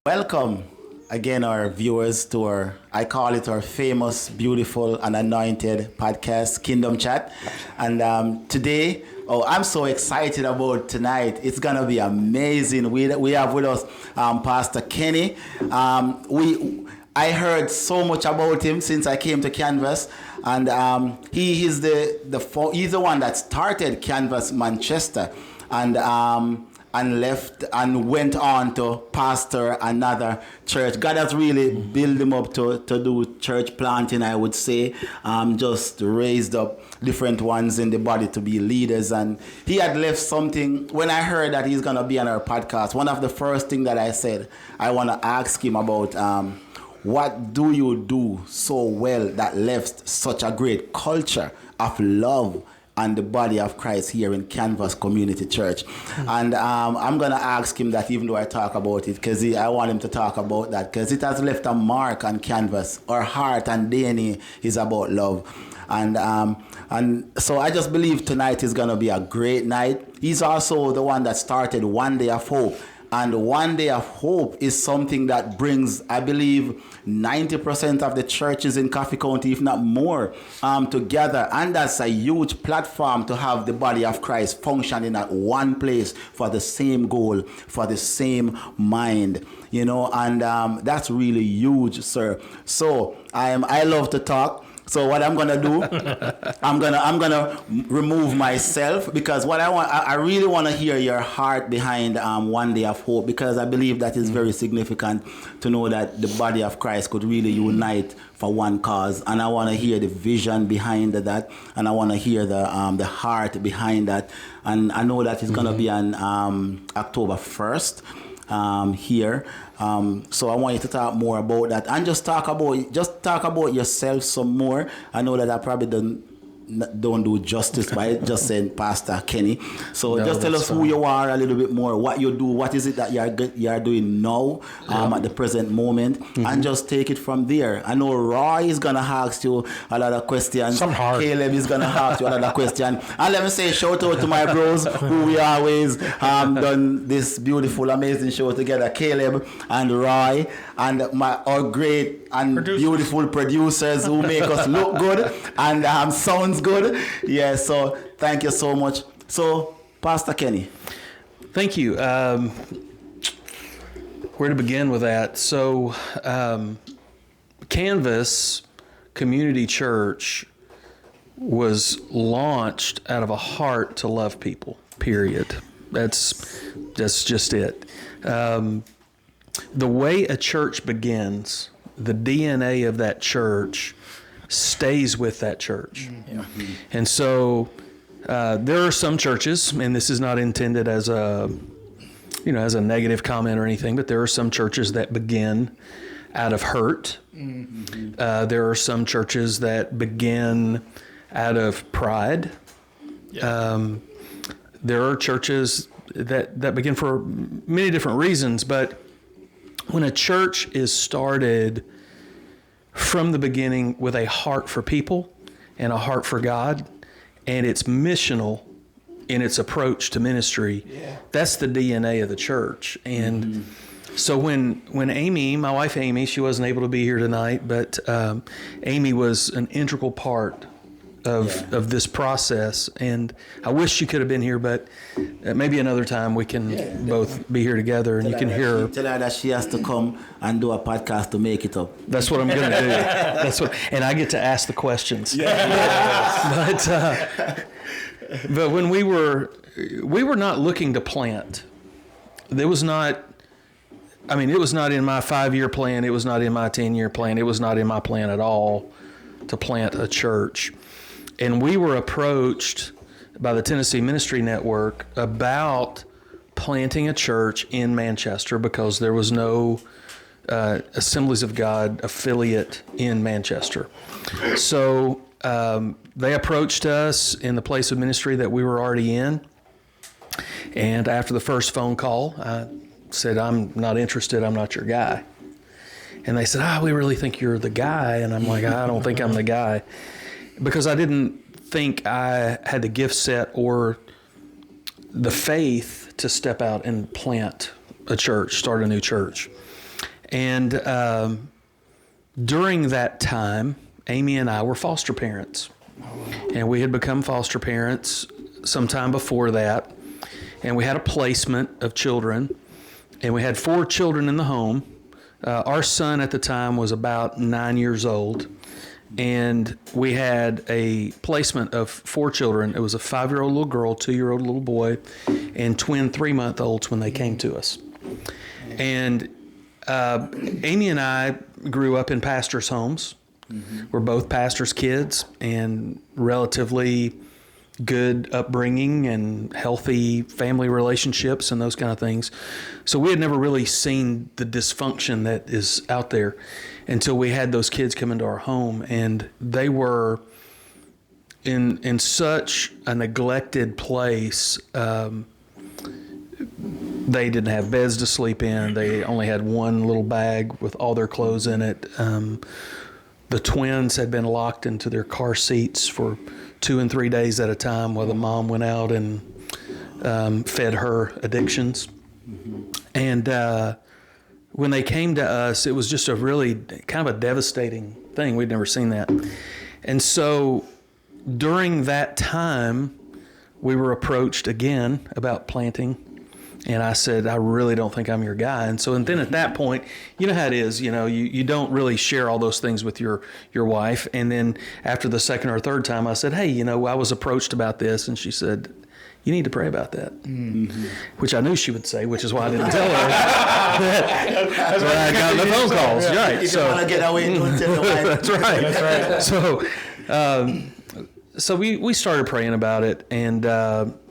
Welcome again, our viewers, to I call it our famous, beautiful, and anointed podcast, Kingdom Chat. And today, I'm so excited about tonight. It's going to be amazing. We have with us Pastor Kenny. I heard so much about him since I came to Canvas, and he's the one that started Canvas Manchester, and left and went on to pastor another church. God has really built him up to do church planting, I would say. Just raised up different ones in the body to be leaders. And he had left something. When I heard that he's going to be on our podcast, one of the first things that I said, I want to ask him about what do you do so well that left such a great culture of love and the body of Christ here in Canvas Community Church. And I'm going to ask him that, even though I talk about it, because I want him to talk about that, because it has left a mark on Canvas. Our heart and DNA is about love. And so I just believe tonight is going to be a great night. He's also the one that started One Day of Hope. And One Day of Hope is something that brings, I believe, 90% of the churches in Coffee County, if not more, together. And that's a huge platform to have the body of Christ functioning at one place for the same goal, for the same mind. And that's really huge, sir. So I love to talk. So what I'm gonna do, I'm gonna remove myself, because what I really want to hear your heart behind One Day of Hope, because I believe that is very significant to know that the body of Christ could really unite for one cause, and I want to hear the vision behind that, and I want to hear the heart behind that, and I know that it's gonna be on October 1st. Here. So I want you to talk more about that, and just talk about yourself some more. I know that I probably don't do justice by just saying Pastor Kenny. So just tell us who you are a little bit more, what you do, what is it that you are doing now at the present moment, and just take it from there. I know Roy is gonna ask you a lot of questions. Some hard. Caleb is gonna ask you a lot of questions. And let me say shout out to my bros who we always done this beautiful, amazing show together. Caleb and Roy and our great and beautiful producers who make us look good and sounds good. Yeah, so thank you so much. So, Pastor Kenny. Thank you. Where to begin with that? So, Canvas Community Church was launched out of a heart to love people, period. That's just it. The way a church begins, the DNA of that church stays with that church. Mm-hmm. And so there are some churches, and this is not intended as a negative comment or anything, but there are some churches that begin out of hurt. Mm-hmm. There are some churches that begin out of pride. Yeah. There are churches that begin for many different reasons, but when a church is started from the beginning with a heart for people and a heart for God, and it's missional in its approach to ministry, that's the DNA of the church. And so when Amy, my wife Amy, she wasn't able to be here tonight, but Amy was an integral part of this process, and I wish she could have been here, but maybe another time we can both be here together, and you can hear her. Tell her that she has to come and do a podcast to make it up. That's what I'm going to do. And I get to ask the questions. But when we were not looking to plant. It was not in my 5-year plan. It was not in my 10-year plan. It was not in my plan at all to plant a church. And we were approached by the Tennessee Ministry Network about planting a church in Manchester because there was no Assemblies of God affiliate in Manchester. So they approached us in the place of ministry that we were already in. And after the first phone call, I said, I'm not interested. I'm not your guy. And they said, we really think you're the guy. And I'm like, I don't think I'm the guy. Because I didn't think I had the gift set or the faith to step out and plant a church, start a new church. And during that time, Amy and I were foster parents. And we had become foster parents sometime before that. And we had a placement of children. And we had 4 children in the home. Our son at the time was about 9 years old. And we had a placement of 4 children. It was a 5-year-old little girl, 2-year-old little boy, and twin 3-month-olds when they came to us. And Amy and I grew up in pastors' homes. We're both pastors' kids and relatively good upbringing and healthy family relationships and those kind of things. So we had never really seen the dysfunction that is out there until we had those kids come into our home, and they were in such a neglected place. They didn't have beds to sleep in. They only had one little bag with all their clothes in it. The twins had been locked into their car seats for 2 and 3 days at a time while the mom went out and fed her addictions. And when they came to us, it was just a really kind of a devastating thing. We'd never seen that. And so during that time, we were approached again about planting. And I said, I really don't think I'm your guy. And then at that point, you know how it is, you don't really share all those things with your wife. And then after the second or third time, I said, hey, I was approached about this. And she said, you need to pray about that. Which I knew she would say, which is why I didn't tell her that I got the phone calls. Yeah. Right. If you want to get away, don't tell the wife. That's right. So we started praying about it, and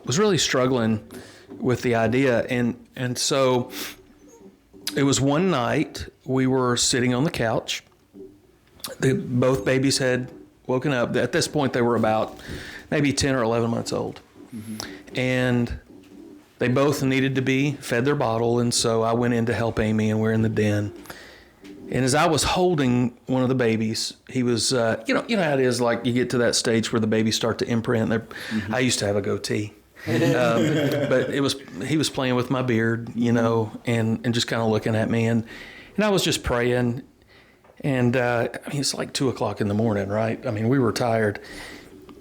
was really struggling with the idea. And so it was one night we were sitting on the couch. Both babies had woken up. At this point, they were about maybe 10 or 11 months old. And they both needed to be fed their bottle. And so I went in to help Amy, and we're in the den. And as I was holding one of the babies, he was, you know how it is, like you get to that stage where the babies start to imprint. I used to have a goatee. But he was playing with my beard, and just kind of looking at me. And I was just praying. And it's like 2 o'clock in the morning, right? I mean, we were tired.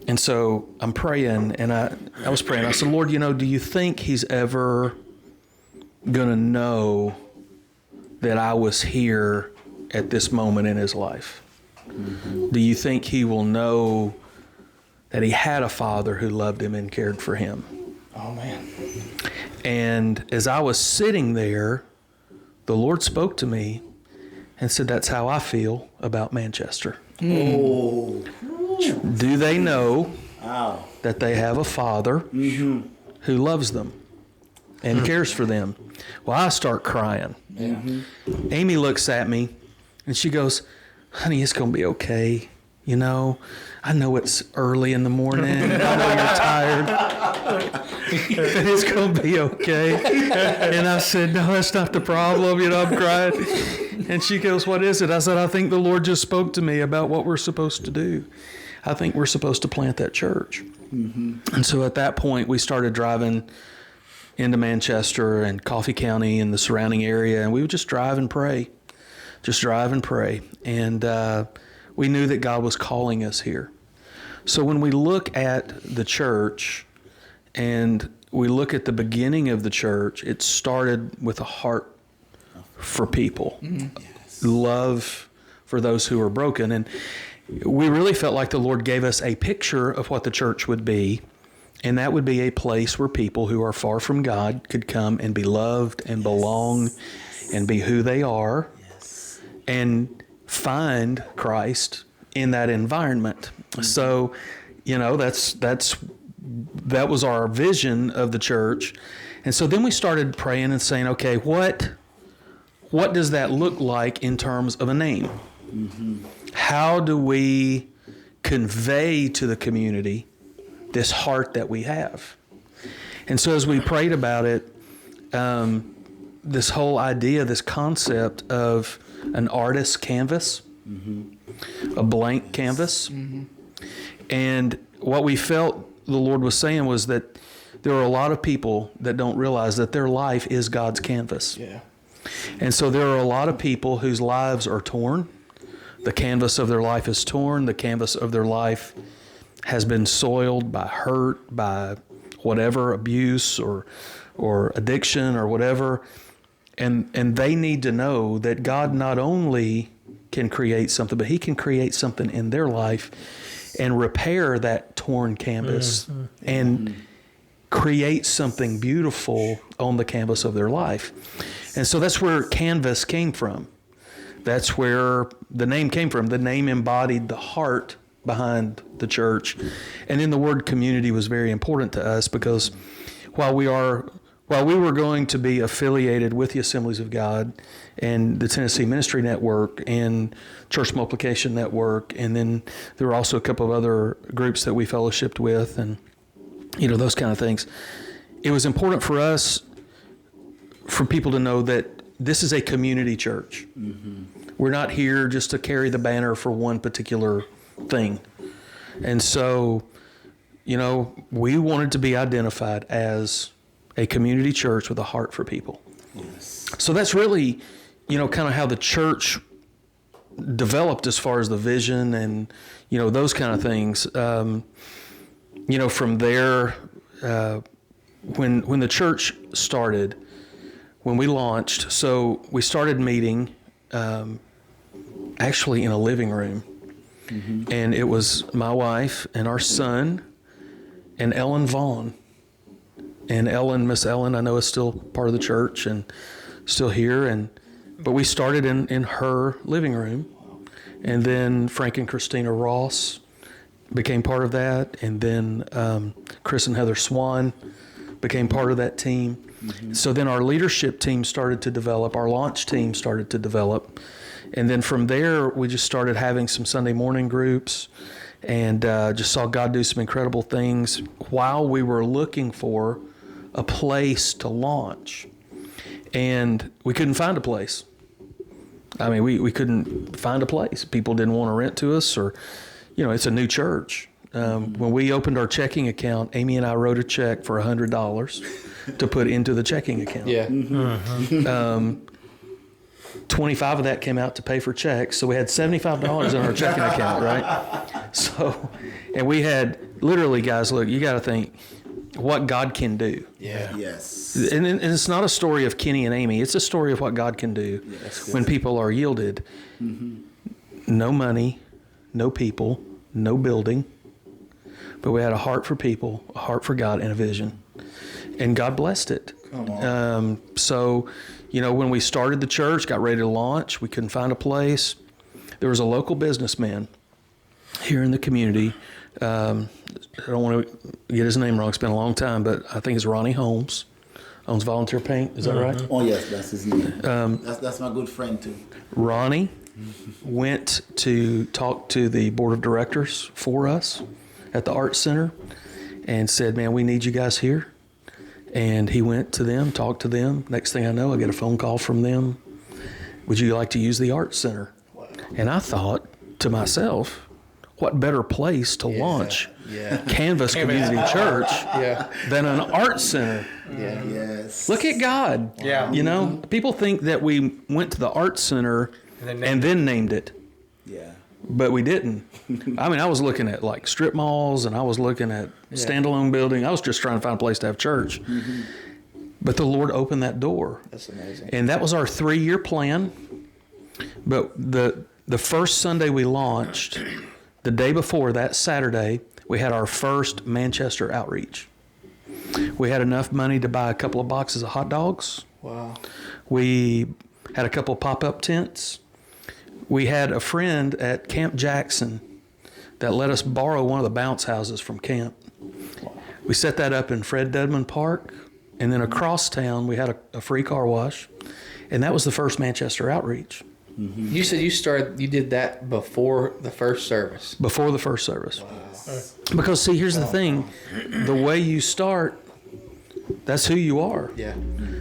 And so I'm praying, and I was praying. I said, Lord, do you think he's ever going to know that I was here at this moment in his life? Do you think he will know that he had a father who loved him and cared for him? Oh, man. And as I was sitting there, the Lord spoke to me and said, that's how I feel about Manchester. Oh. Do they know that they have a father who loves them and cares for them? Well, I start crying. Amy looks at me and she goes, honey, it's going to be okay. I know it's early in the morning. I know you're tired. It's going to be okay. And I said, no, that's not the problem. I'm crying. And she goes, what is it? I said, I think the Lord just spoke to me about what we're supposed to do. I think we're supposed to plant that church. And so at that point, we started driving into Manchester and Coffee County and the surrounding area, and we would just drive and pray. And we knew that God was calling us here. So when we look at the church and we look at the beginning of the church, it started with a heart for people, love for those who are broken. And we really felt like the Lord gave us a picture of what the church would be, and that would be a place where people who are far from God could come and be loved and belong and be who they are and find Christ in that environment. So, that was our vision of the church. And so then we started praying and saying, okay, what does that look like in terms of a name? How do we convey to the community this heart that we have? And so as we prayed about it, this whole idea, this concept of an artist's canvas, a blank canvas. And what we felt the Lord was saying was that there are a lot of people that don't realize that their life is God's canvas. And so there are a lot of people whose lives are torn. The canvas of their life is torn. The canvas of their life has been soiled by hurt, by whatever, abuse or addiction or whatever. And they need to know that God not only can create something, but he can create something in their life and repair that torn canvas and create something beautiful on the canvas of their life. And so that's where canvas came from. That's where the name came from. The name embodied the heart behind the church. And then the word community was very important to us, because while we were going to be affiliated with the Assemblies of God and the Tennessee Ministry Network and Church Multiplication Network, and then there were also a couple of other groups that we fellowshipped with, and those kind of things. It was important for us, for people to know that this is a community church. Mm-hmm. We're not here just to carry the banner for one particular thing. And so, we wanted to be identified as a community church with a heart for people. Yes. So that's really, kind of how the church developed as far as the vision and, those kind of things. From there, when the church started, when we launched, so we started meeting actually in a living room. Mm-hmm. And it was my wife and our son and Ellen Vaughn. And Miss Ellen, I know, is still part of the church and still here. But we started in her living room. And then Frank and Christina Ross became part of that. And then Chris and Heather Swan became part of that team. Mm-hmm. So then our leadership team started to develop. Our launch team started to develop. And then from there, we just started having some Sunday morning groups and just saw God do some incredible things while we were looking for a place to launch. And we couldn't find a place. I mean, we couldn't find a place. People didn't want to rent to us, or, it's a new church. When we opened our checking account, Amy and I wrote a check for $100 to put into the checking account. Yeah. Mm-hmm. 25 of that came out to pay for checks. So we had $75 in our checking account, right? So, and we had literally, guys, look, you got to think what God can do. Yeah. Yes. And it's not a story of Kenny and Amy. It's a story of what God can do when people are yielded. Mm-hmm. No money, no people, no building. But we had a heart for people, a heart for God, and a vision. And God blessed it. Come on. So, when we started the church, got ready to launch, we couldn't find a place. There was a local businessman here in the community. I don't want to get his name wrong. It's been a long time, but I think it's Ronnie Holmes. Owns Volunteer Paint. Is that right? Oh, yes, that's his name. That's my good friend, too. Ronnie went to talk to the board of directors for us at the Arts Center and said, man, we need you guys here. And he went to them, talked to them. Next thing I know, I get a phone call from them. Would you like to use the Arts Center? Wow. And I thought to myself, what better place to launch Canvas Community Church than an Arts Center? Yeah. Yes. Look at God. Yeah. People think that we went to the Arts Center and then named it. Yeah. But we didn't. I mean, I was looking at like strip malls, and I was looking at standalone building. I was just trying to find a place to have church. Mm-hmm. But the Lord opened that door. That's amazing. And that was our 3-year plan. But the first Sunday we launched, the day before, that Saturday, we had our first Manchester outreach. We had enough money to buy a couple of boxes of hot dogs. Wow. We had a couple of pop-up tents. We had a friend at Camp Jackson that let us borrow one of the bounce houses from camp. We set that up in Fred Dedman Park, and then across town we had a free car wash, and that was the first Manchester outreach. Mm-hmm. You said you did that before the first service. Before the first service. Wow. Because see, here's the thing, the way you start, that's who you are. Yeah.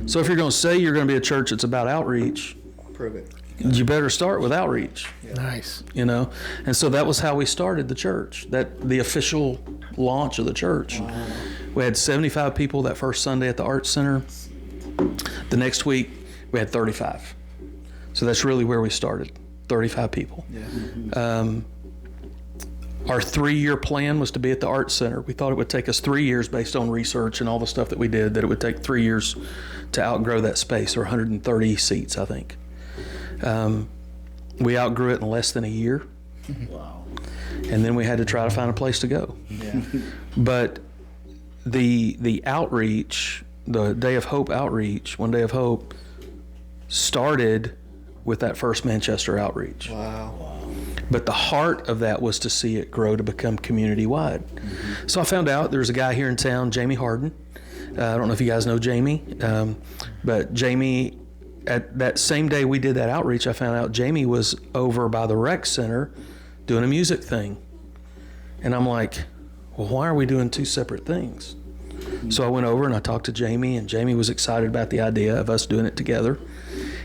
So if you're going to say you're going to be a church that's about outreach, prove it. You better start with outreach. Yeah. Nice. And so that was how we started the church, the official launch of the church. Wow. We had 75 people that first Sunday at the Arts Center. The next week, we had 35. So that's really where we started, 35 people. Yeah. Our 3-year plan was to be at the Arts Center. We thought it would take us 3 years based on research and all the stuff that we did, that it would take 3 years to outgrow that space, or 130 seats, I think. We outgrew it in less than a year. Wow. And then we had to try to find a place to go. Yeah. But the outreach, the Day of Hope outreach, One Day of Hope, started with that first Manchester outreach. Wow. But the heart of that was to see it grow to become community-wide. So I found out there's a guy here in town, Jamie Harden. I don't know if you guys know Jamie, but Jamie, at that same day we did that outreach, I found out Jamie was over by the rec center doing a music thing. And I'm like, well, why are we doing two separate things? So I went over and I talked to Jamie, and Jamie was excited about the idea of us doing it together.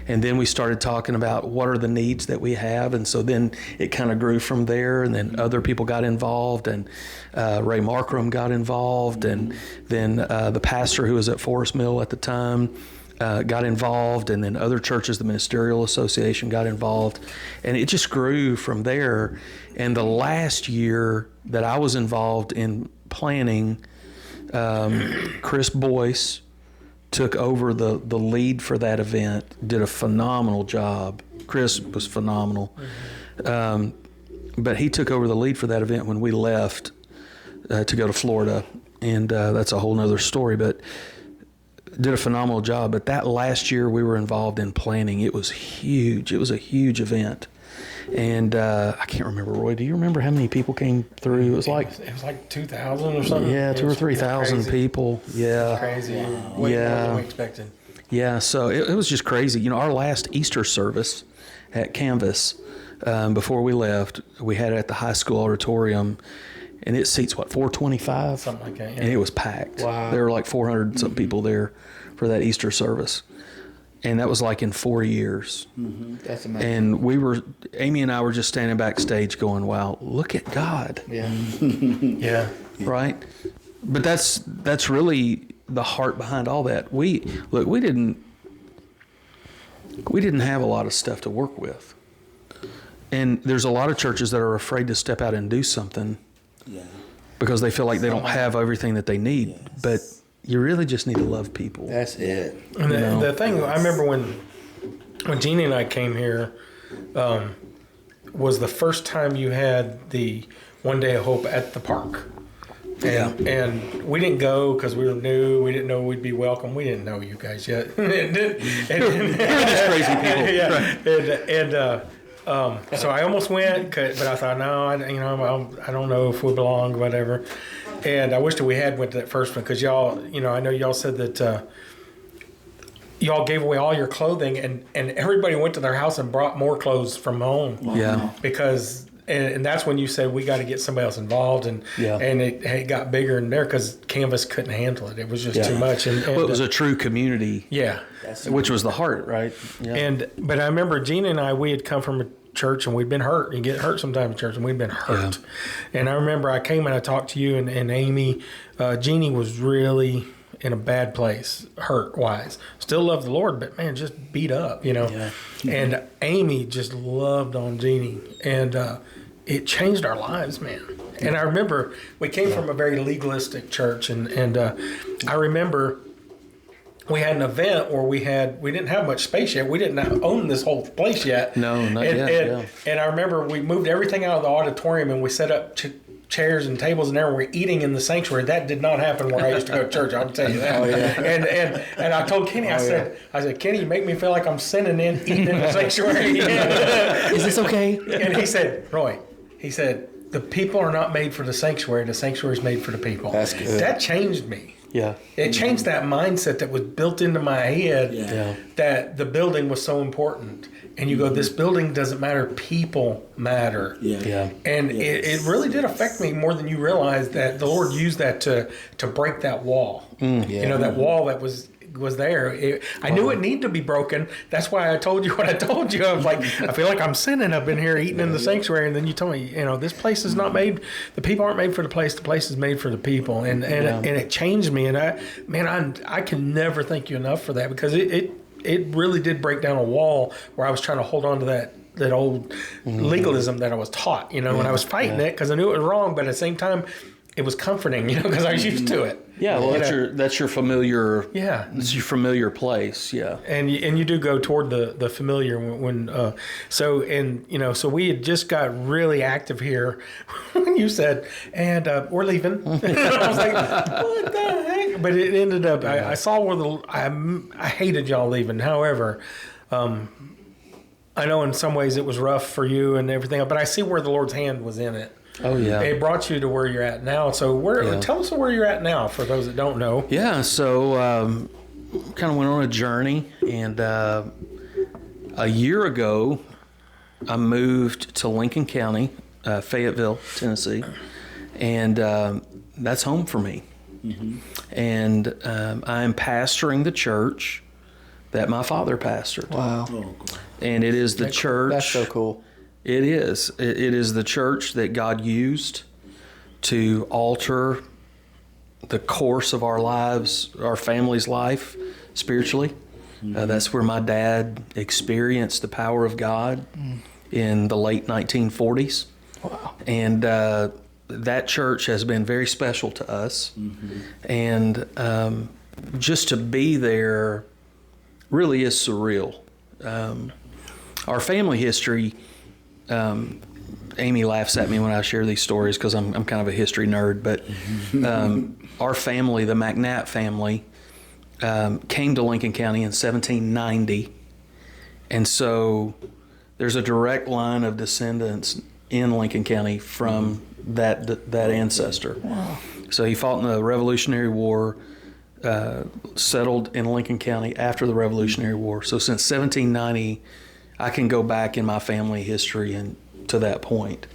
And then we started talking about what are the needs that we have. And so then it kind of grew from there. And then other people got involved, and Ray Markram got involved. And then the pastor who was at Forest Mill at the time got involved. And then other churches, the Ministerial Association, got involved. And it just grew from there. And the last year that I was involved in planning, Chris Boyce took over the lead for that event, did a phenomenal job. Chris was phenomenal. But he took over the lead for that event when we left to go to Florida. And that's a whole nother story, but did a phenomenal job. But that last year we were involved in planning. It was huge. It was a huge event. And I can't remember, Roy, do you remember how many people came through? It was like 2,000 or something. Yeah, 2,000 or 3,000 people. Yeah. Crazy. Wow. Way more Yeah. than we expected. Yeah, so it was just crazy. You know, our last Easter service at Canvas, before we left, we had it at the high school auditorium, and it seats, 425? Something like that, yeah. And it was packed. Wow. There were like 400 some people there for that Easter service. And that was like in 4 years. Mm-hmm. That's amazing. And Amy and I were just standing backstage going, wow, look at God. Yeah. Yeah. Right? But that's really the heart behind all that. We didn't have a lot of stuff to work with. And there's a lot of churches that are afraid to step out and do something because they feel like they don't have everything that they need. Yes. But you really just need to love people. That's it. And the thing, I remember when Jeannie and I came here, was the first time you had the One Day of Hope at the park. And we didn't go because we were new. We didn't know we'd be welcome. We didn't know you guys yet. We're just crazy people. Yeah. So I almost went, but I thought, no, I don't know if we belong, whatever. And I wish that we had went to that first one because y'all, I know y'all said that y'all gave away all your clothing, and everybody went to their house and brought more clothes from home. Wow. Yeah. Because and that's when you said we got to get somebody else involved, and it got bigger in there because Canvas couldn't handle it. It was just too much. And Well, it was a true community. Yeah. Which was the heart, right? Yeah. But I remember Gina and I, we had come from a church and we'd been hurt. You get hurt sometimes in church, and we'd been hurt. Yeah. And I remember I came and I talked to you and Amy. Jeannie was really in a bad place, hurt wise. Still loved the Lord, but man, just beat up, Yeah. And Amy just loved on Jeannie, and it changed our lives, man. And I remember we came from a very legalistic church, and I remember we had an event where we didn't have much space yet. We didn't own this whole place yet. No, not yet. And I remember we moved everything out of the auditorium and we set up chairs and tables and there. We're eating in the sanctuary. That did not happen where I used to go to church. I'll tell you that. Oh, yeah. And I told Kenny, I said, Kenny, you make me feel like I'm sinning eating in the sanctuary. Is this okay? And he said, Roy, the people are not made for the sanctuary. The sanctuary is made for the people. That's good. That changed me. Yeah. It changed that mindset that was built into my head that the building was so important. And you go, this building doesn't matter, people matter. Yeah. And it really did affect me more than you realize, that the Lord used that to break that wall. That wall that was there. I knew it needed to be broken. That's why I told you what I told you. I was like, I feel like I'm sinning. I've been here eating in the sanctuary, and then you told me, this place is not made. The people aren't made for the place. The place is made for the people, and it changed me. And I can never thank you enough for that, because it it really did break down a wall where I was trying to hold on to that old legalism that I was taught, when I was fighting it because I knew it was wrong, but at the same time, it was comforting, because I was used to it. Yeah, well, that's your familiar. Yeah, it's your familiar place. Yeah, and you do go toward the familiar so we had just got really active here when you said, and we're leaving. I was like, what the heck? But it ended up. I saw where I hated y'all leaving. However, I know in some ways it was rough for you and everything, but I see where the Lord's hand was in it. Oh yeah, it brought you to where you're at now. So tell us where you're at now for those that don't know. Yeah, so kind of went on a journey, and a year ago, I moved to Lincoln County, Fayetteville, Tennessee, and that's home for me. Mm-hmm. And I'm pastoring the church that my father pastored. Wow. And it is the church. That's so cool. It is. It is the church that God used to alter the course of our lives, our family's life, spiritually. Mm-hmm. That's where my dad experienced the power of God in the late 1940s. Wow. And that church has been very special to us. Mm-hmm. And just to be there really is surreal. Our family history... Amy laughs at me when I share these stories because I'm kind of a history nerd, but our family, the McNatt family, came to Lincoln County in 1790, and so there's a direct line of descendants in Lincoln County from that ancestor. Wow. So he fought in the Revolutionary War, settled in Lincoln County after the Revolutionary War. So since 1790, I can go back in my family history and to that point.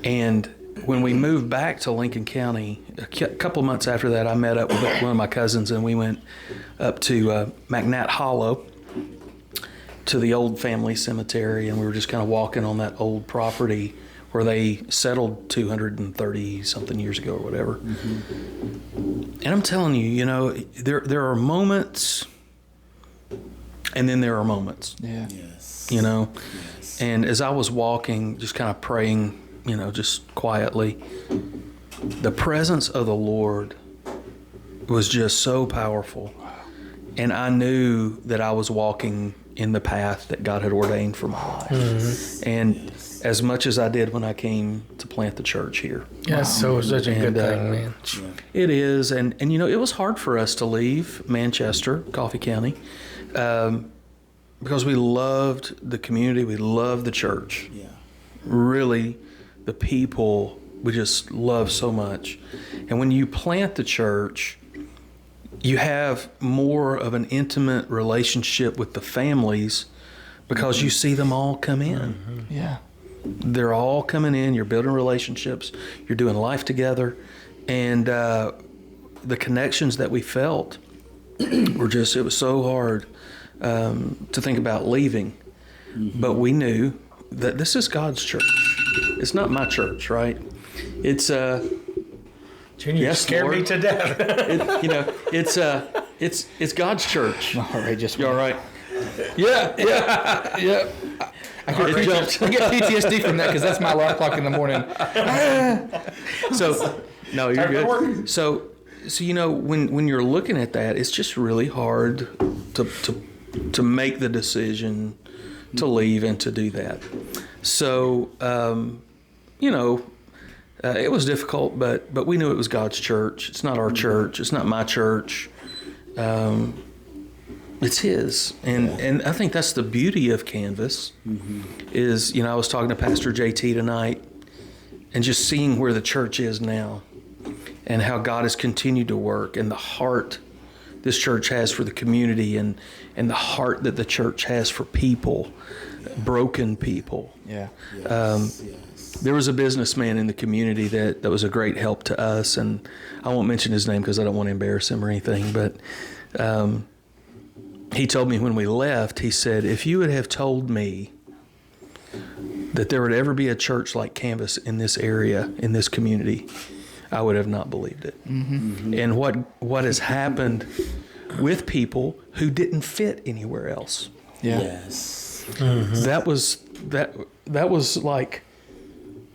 And when we moved back to Lincoln County, a couple of months after that, I met up with one of my cousins, and we went up to McNatt Hollow to the old family cemetery, and we were just kind of walking on that old property where they settled 230 something years ago or whatever. Mm-hmm. And I'm telling you, there are moments, and then there are moments. Yeah. Yes. Yes. And as I was walking, just kind of praying, just quietly, the presence of the Lord was just so powerful. And I knew that I was walking in the path that God had ordained for my life. Mm-hmm. And as much as I did when I came to plant the church here. Yeah, so it's such a good thing, man. It is. And it was hard for us to leave Manchester, Coffee County, because we loved the community, we loved the church. Yeah. Really, the people we just love so much. And when you plant the church, you have more of an intimate relationship with the families because you see them all come in. Mm-hmm. Yeah. They're all coming in, you're building relationships, you're doing life together, and the connections that we felt were just, it was so hard to think about leaving. Mm-hmm. But we knew that this is God's church. It's not my church, right? It's Junior, you scared me to death. It's God's church. All right, just you all right? Yeah. I get PTSD from that because that's my alarm clock in the morning. So, no, you're good. So when you're looking at that, it's just really hard to make the decision to leave and to do that. So, it was difficult, but we knew it was God's church. It's not our church. It's not my church. It's His. And I think that's the beauty of Canvas is, I was talking to Pastor JT tonight and just seeing where the church is now and how God has continued to work and the heart this church has for the community and the heart that the church has for people, broken people. Yeah. There was a businessman in the community that was a great help to us, and I won't mention his name because I don't want to embarrass him or anything, but he told me when we left, he said, if you would have told me that there would ever be a church like Canvas in this area, in this community, I would have not believed it. Mm-hmm. And what has happened with people who didn't fit anywhere else. Yeah. Yes. That was like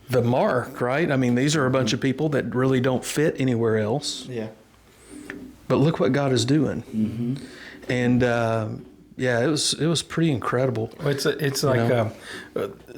the mark, right? I mean, these are a bunch of people that really don't fit anywhere else. Yeah. But look what God is doing. And yeah, it was pretty incredible. It's like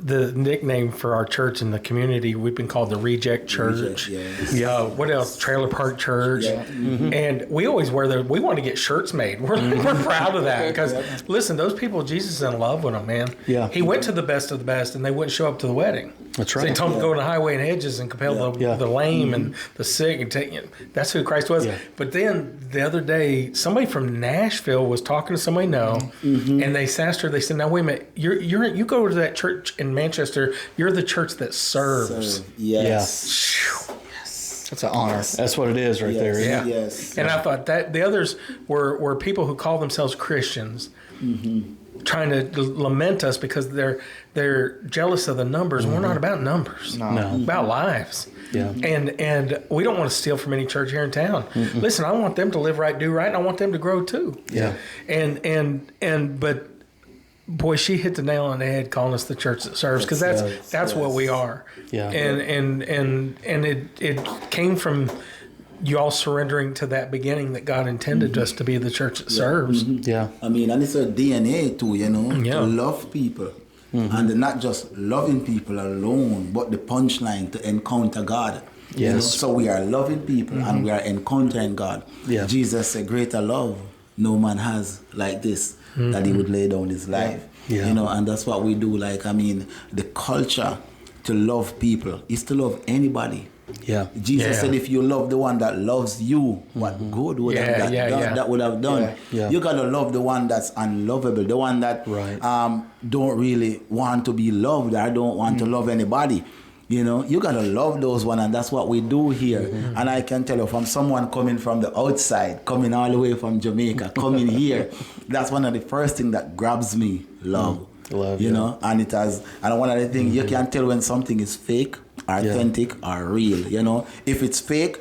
the nickname for our church in the community. We've been called the Reject Church. Yes. Yeah. What else? Trailer Park Church. Yeah. And we always wear we want to get shirts made. We're proud of that because listen, those people, Jesus is in love with them, man. Yeah. He went to the best of the best, and they wouldn't show up to the wedding. That's So right. he told them to go to the highway and hedges and compel the lame and the sick and take. That's who Christ was. Yeah. But then the other day, somebody from Nashville was talking to somebody and they asked her. They said, "Now wait a minute, you go to that church in Manchester. You're the church that serves." Yes. Phew. That's an honor. That's what it is right there. Yeah. Yes. And I thought that the others were people who call themselves Christians, trying to lament us because they're jealous of the numbers. We're not about numbers. No. We're about lives. Yeah. And we don't want to steal from any church here in town. Listen, I want them to live right, do right, and I want them to grow too. Yeah. But boy, she hit the nail on the head calling us the church that serves, because that's what we are. Yeah. And it came from you all surrendering to that beginning that God intended us to be the church that serves. Yeah. I mean, and it's a DNA too, Yeah. to love people. And not just loving people alone, but the punchline to encounter God. Yes. So we are loving people and we are encountering God. Yeah. Jesus said, greater love no man has like this, that he would lay down his life. Yeah. And that's what we do. Like, I mean, the culture to love people is to love anybody. Yeah. Jesus said, if you love the one that loves you, what good would that would have done? Yeah. You gotta love the one that's unlovable, the one that don't really want to be loved or don't want to love anybody. You gotta love those one, and that's what we do here. And I can tell you, from someone coming from the outside, coming all the way from Jamaica, coming here, that's one of the first things that grabs me, love. Love, And it has, and one of the things you can tell when something is fake, authentic, or real. If it's fake,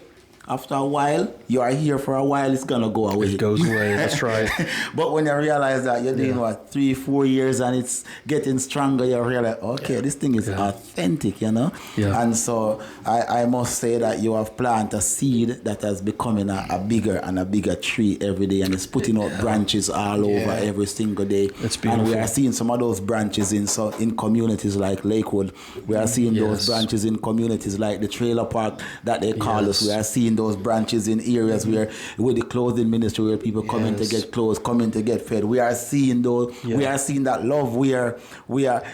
after a while, you are here for a while, it's gonna go away. It goes away. That's right. But when you realize that you're doing 3-4 years and it's getting stronger, you realize, okay, this thing is authentic, Yeah. And so I must say that you have planted a seed that has becoming a bigger and a bigger tree every day, and it's putting out branches all over every single day. It's beautiful. And we are seeing some of those branches in communities like Lakewood. We are seeing those branches in communities like the trailer park that they call us. We are seeing those branches in areas where, with the clothing ministry, where people come in to get clothes, come in to get fed. We are seeing those. We are seeing that love. We are.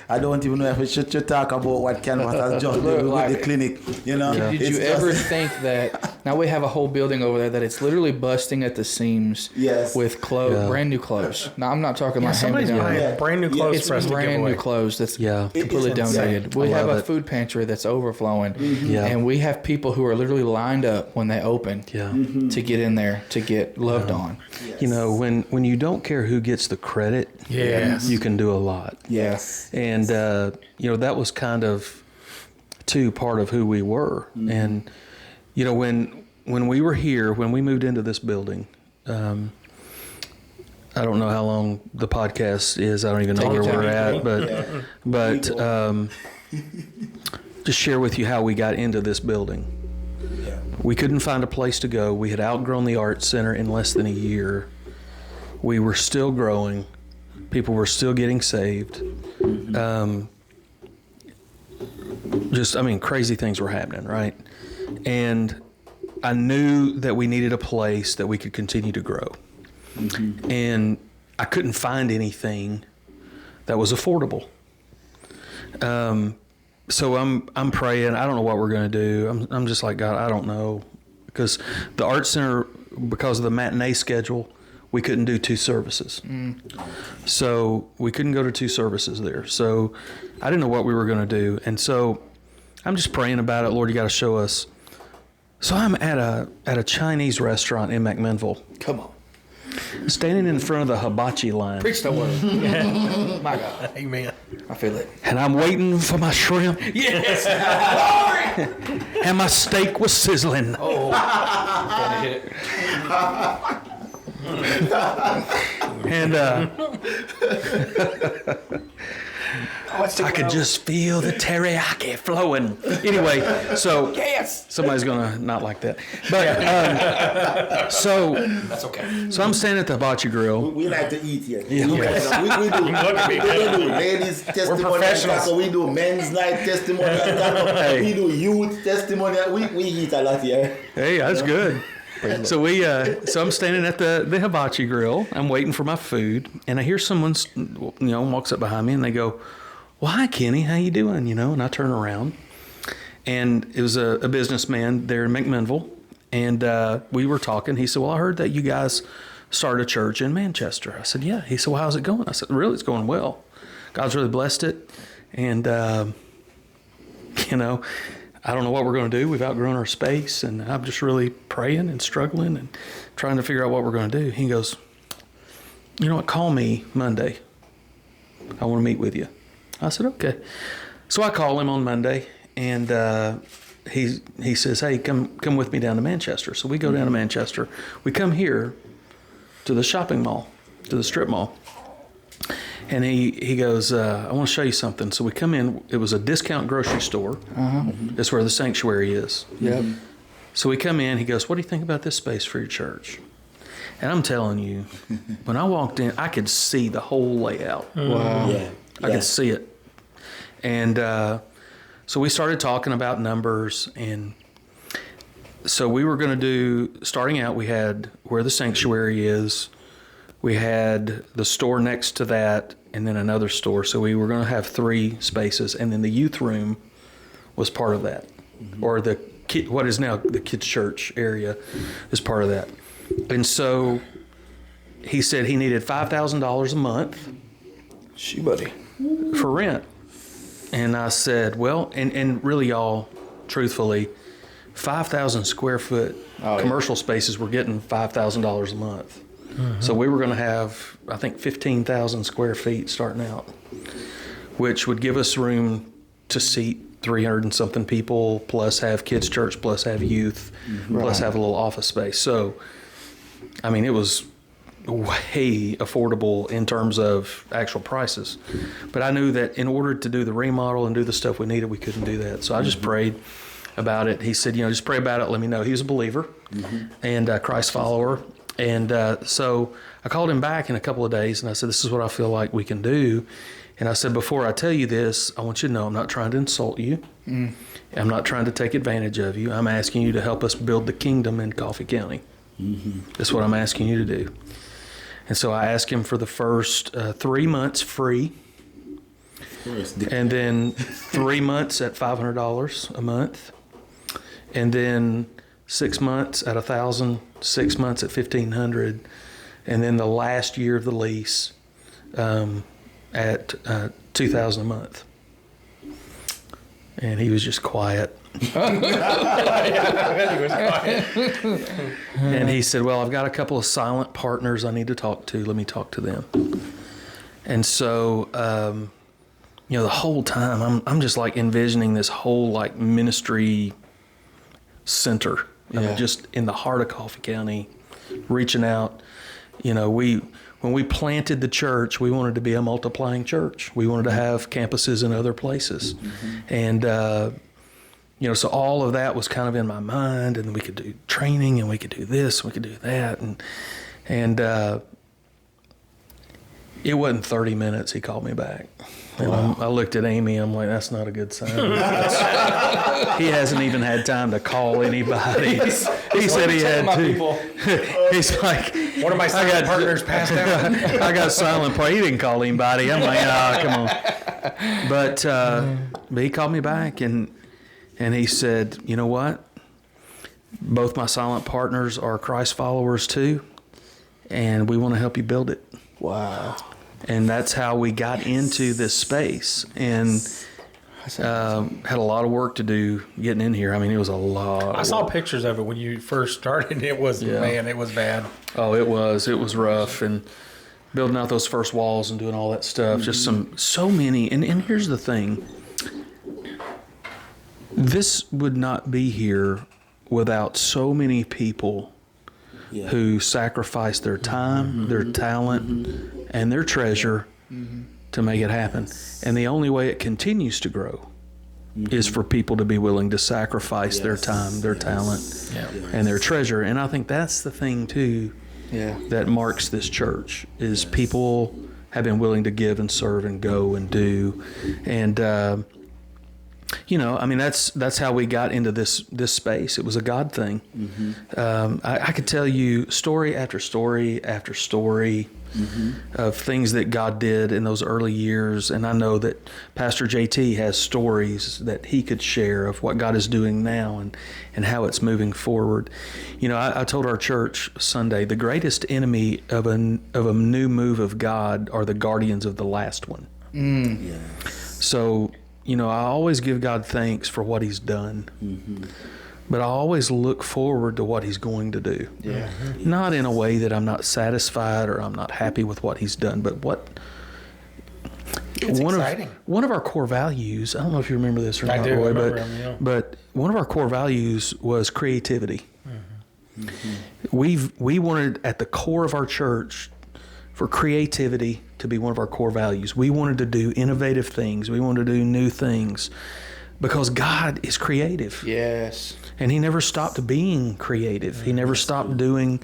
I don't even know if we should talk about what Canvas has just done with the clinic. Did you ever think that now we have a whole building over there that it's literally busting at the seams with clothes, brand new clothes. Now I'm not talking like Somebody's buying brand new clothes It's for us to give brand away. new clothes that's completely donated. We have a food pantry that's overflowing, and we have people who are literally lined up when they open to get in there to get loved on. When you don't care who gets the credit, you can do a lot. Yes. And that was kind of too part of who we were. And when we were here, when we moved into this building, I don't know how long the podcast is. I don't even know where we're at, but just share with you how we got into this building. We couldn't find a place to go. We had outgrown the Arts Center in less than a year. We were still growing. People were still getting saved. Crazy things were happening, right? And I knew that we needed a place that we could continue to grow. And I couldn't find anything that was affordable. So I'm praying. I don't know what we're going to do. I'm just like, God, I don't know. Because the Art Center, because of the matinee schedule, we couldn't do 2 services. So we couldn't go to 2 services there. So I didn't know what we were going to do. And so I'm just praying about it. Lord, you got to show us. So I'm at a Chinese restaurant in McMinnville. Come on. Standing in front of the hibachi line. Preach the word. My God. Amen. I feel it. And I'm waiting for my shrimp. Yes. And my steak was sizzling. Oh. Hit it. And I could just feel the teriyaki flowing. Anyway, so Yes. somebody's gonna not like that. But so That's okay. so I'm standing at the hibachi grill. We like to eat here. Yeah, okay. We do. Look at me. We do ladies' testimony. professionals. We do men's night testimony. Hey. We do youth testimony. We eat a lot here. Hey, that's good. So so I'm standing at the hibachi grill. I'm waiting for my food, and I hear someone, walks up behind me, and they go, "Well, hi, Kenny. How you doing?" And I turn around, and it was a businessman there in McMinnville, and we were talking. He said, "Well, I heard that you guys started a church in Manchester." I said, "Yeah." He said, "Well, how's it going?" I said, "Really, it's going well. God's really blessed it, and I don't know what we're going to do. We've outgrown our space, and I'm just really praying and struggling and trying to figure out what we're going to do." He goes, "You know what? Call me Monday. I want to meet with you." I said, "Okay." So I call him on Monday, and he says, "Hey, come with me down to Manchester." So we go down to Manchester. We come here to the shopping mall, to the strip mall. And he goes, "I want to show you something." So we come in. It was a discount grocery store. That's where the sanctuary is. Yep. So we come in. He goes, "What do you think about this space for your church?" And I'm telling you, when I walked in, I could see the whole layout. Wow. Yeah. I could see it. And so we started talking about numbers. And so we were going to do, starting out, we had where the sanctuary is. We had the store next to that, and then another store. So we were going to have 3 spaces, and then the youth room was part of that, or what is now the kids' church area is part of that. And so he said he needed $5,000 a month Buddy. for rent, and I said, "Well," and really, y'all, truthfully, 5,000 square foot commercial spaces were getting $5,000 a month. So we were going to have, I think, 15,000 square feet starting out, which would give us room to seat 300 and something people, plus have kids' church, plus have youth, plus have a little office space. So, I mean, it was way affordable in terms of actual prices. But I knew that in order to do the remodel and do the stuff we needed, we couldn't do that. So I just prayed about it. He said, just pray about it, let me know. He was a believer and a Christ follower. And so I called him back in a couple of days, and I said, "This is what I feel like we can do." And I said, "Before I tell you this, I want you to know I'm not trying to insult you. I'm not trying to take advantage of you. I'm asking you to help us build the kingdom in Coffee County. That's what I'm asking you to do." And so I asked him for the first 3 months free, and then 3 months at $500 a month, and then 6 months at $1,000, 6 months at $1,500, and then the last year of the lease at $2,000 a month. And he was just quiet. And he said, "Well, I've got a couple of silent partners I need to talk to. Let me talk to them." And so, the whole time I'm just like envisioning this whole like ministry center. I mean, just in the heart of Coffee County, reaching out. When we planted the church, we wanted to be a multiplying church. We wanted to have campuses in other places. And, so all of that was kind of in my mind, and we could do training, and we could do this, we could do that. And it wasn't 30 minutes, he called me back. And I looked at Amy, I'm like, that's not a good sign. He hasn't even had time to call anybody. He said he had to. He's like, one of my silent partners passed out. I got silent partner. He didn't call anybody. I'm like, come on. But he called me back, and he said, "You know what? Both my silent partners are Christ followers too, and we want to help you build it." Wow. And that's how we got into this space, and had a lot of work to do getting in here. I mean, it was a lot. I saw pictures of it when you first started. It was, man, it was bad. Oh, it was rough, and building out those first walls and doing all that stuff. Just so many. And here's the thing. This would not be here without so many people who sacrifice their time, their talent, and their treasure to make it happen. And the only way it continues to grow is for people to be willing to sacrifice their time, their talent, and their treasure. And I think that's the thing too that marks this church is people have been willing to give and serve and go and do. And I mean, that's how we got into this space. It was a God thing. I could tell you story after story after story of things that God did in those early years. And I know that Pastor JT has stories that he could share of what God is doing now and how it's moving forward. I told our church Sunday, the greatest enemy of a new move of God are the guardians of the last one. So, I always give God thanks for what he's done. But I always look forward to what he's going to do. Not in a way that I'm not satisfied or I'm not happy with what he's done, but it's exciting. One of our core values, I don't know if you remember this or not, Roy, but one of our core values was creativity. We wanted at the core of our church for creativity to be one of our core values. We wanted to do innovative things. We wanted to do new things because God is creative. Yes. And he never stopped being creative. He never stopped doing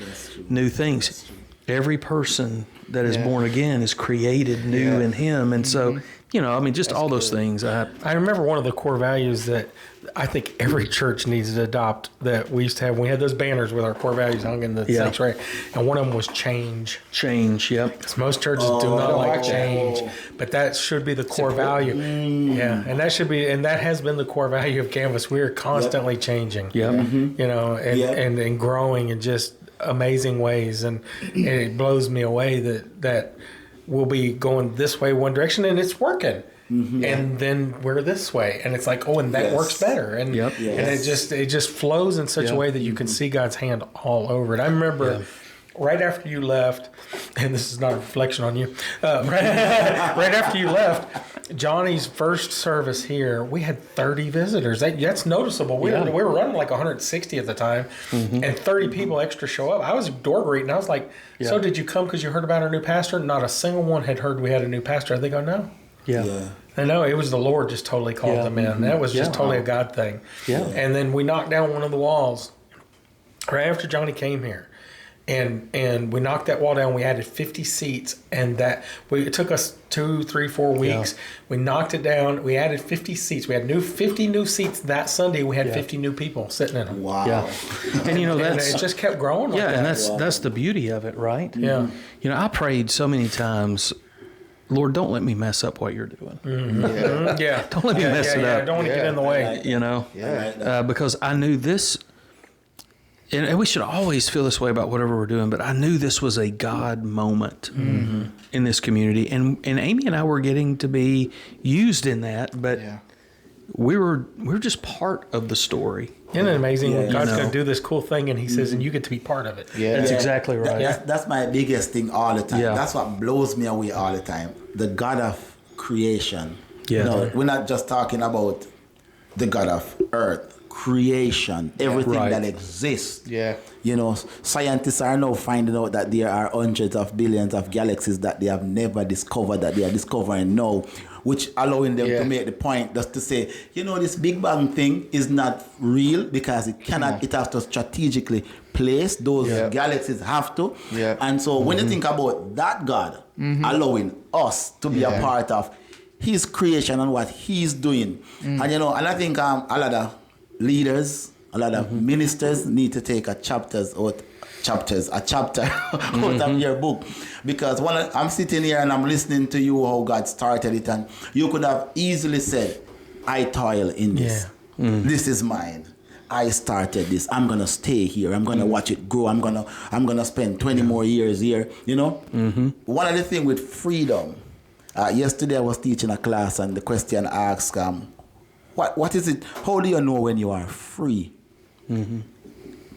new things. Every person that is born again is created new in him. And so, just all those things. I remember one of the core values that I think every church needs to adopt that we used to have. We had those banners with our core values hung in the sanctuary, and one of them was change. Change, yep. Because most churches do not like change, but that should be the core value. Yeah, and that should be, and that has been the core value of Canvas. We are constantly changing. Yep. And growing in just amazing ways, and it blows me away that we'll be going this way one direction and it's working. And then we're this way, and it's like, and that works better, and and it just flows in such a way that you can see God's hand all over it. I remember right after you left, and this is not a reflection on you, right after you left, Johnny's first service here, we had 30 visitors. That's noticeable. We were running like 160 at the time, and 30 people extra show up. I was door greeting. I was like, so did you come because you heard about our new pastor? Not a single one had heard we had a new pastor. They go, no. I know, it was the Lord just totally called them in. That was just totally a God thing. And then we knocked down one of the walls right after Johnny came here. And we knocked that wall down. We added 50 seats, and it took us 2, 3, 4 weeks. We knocked it down. We added 50 seats. We had 50 new seats that Sunday. We had 50 new people sitting in them. Wow. Yeah. And it just kept growing. Like and that's the beauty of it, right? Yeah. I prayed so many times, Lord, don't let me mess up what you're doing. Don't let me mess it up. Don't want to get in the way. Because I knew this, and we should always feel this way about whatever we're doing, but I knew this was a God moment in this community. And Amy and I were getting to be used in that, but we were just part of the story. Isn't it amazing? God's going to do this cool thing, and he says, and you get to be part of it. That's exactly right. That's my biggest thing all the time. Yeah. That's what blows me away all the time. The God of creation. Yeah. We're not just talking about the God of earth, creation, everything that exists. Yeah. Scientists are now finding out that there are hundreds of billions of galaxies that they have never discovered, that they are discovering now, which allowing them to make the point just to say, this Big Bang thing is not real because it cannot, it has to strategically place those galaxies have to. Yeah. And so when you think about that God allowing us to be a part of his creation and what he's doing, and and I think a lot of leaders, a lot of ministers need to take a chapter out of your book, because I'm sitting here and I'm listening to you how God started it, and you could have easily said, I toil in this. This is mine. I started this. I'm gonna stay here. I'm gonna watch it grow. I'm gonna spend 20 more years here. One of the things with freedom. Yesterday I was teaching a class, and the question asked, what is it? How do you know when you are free?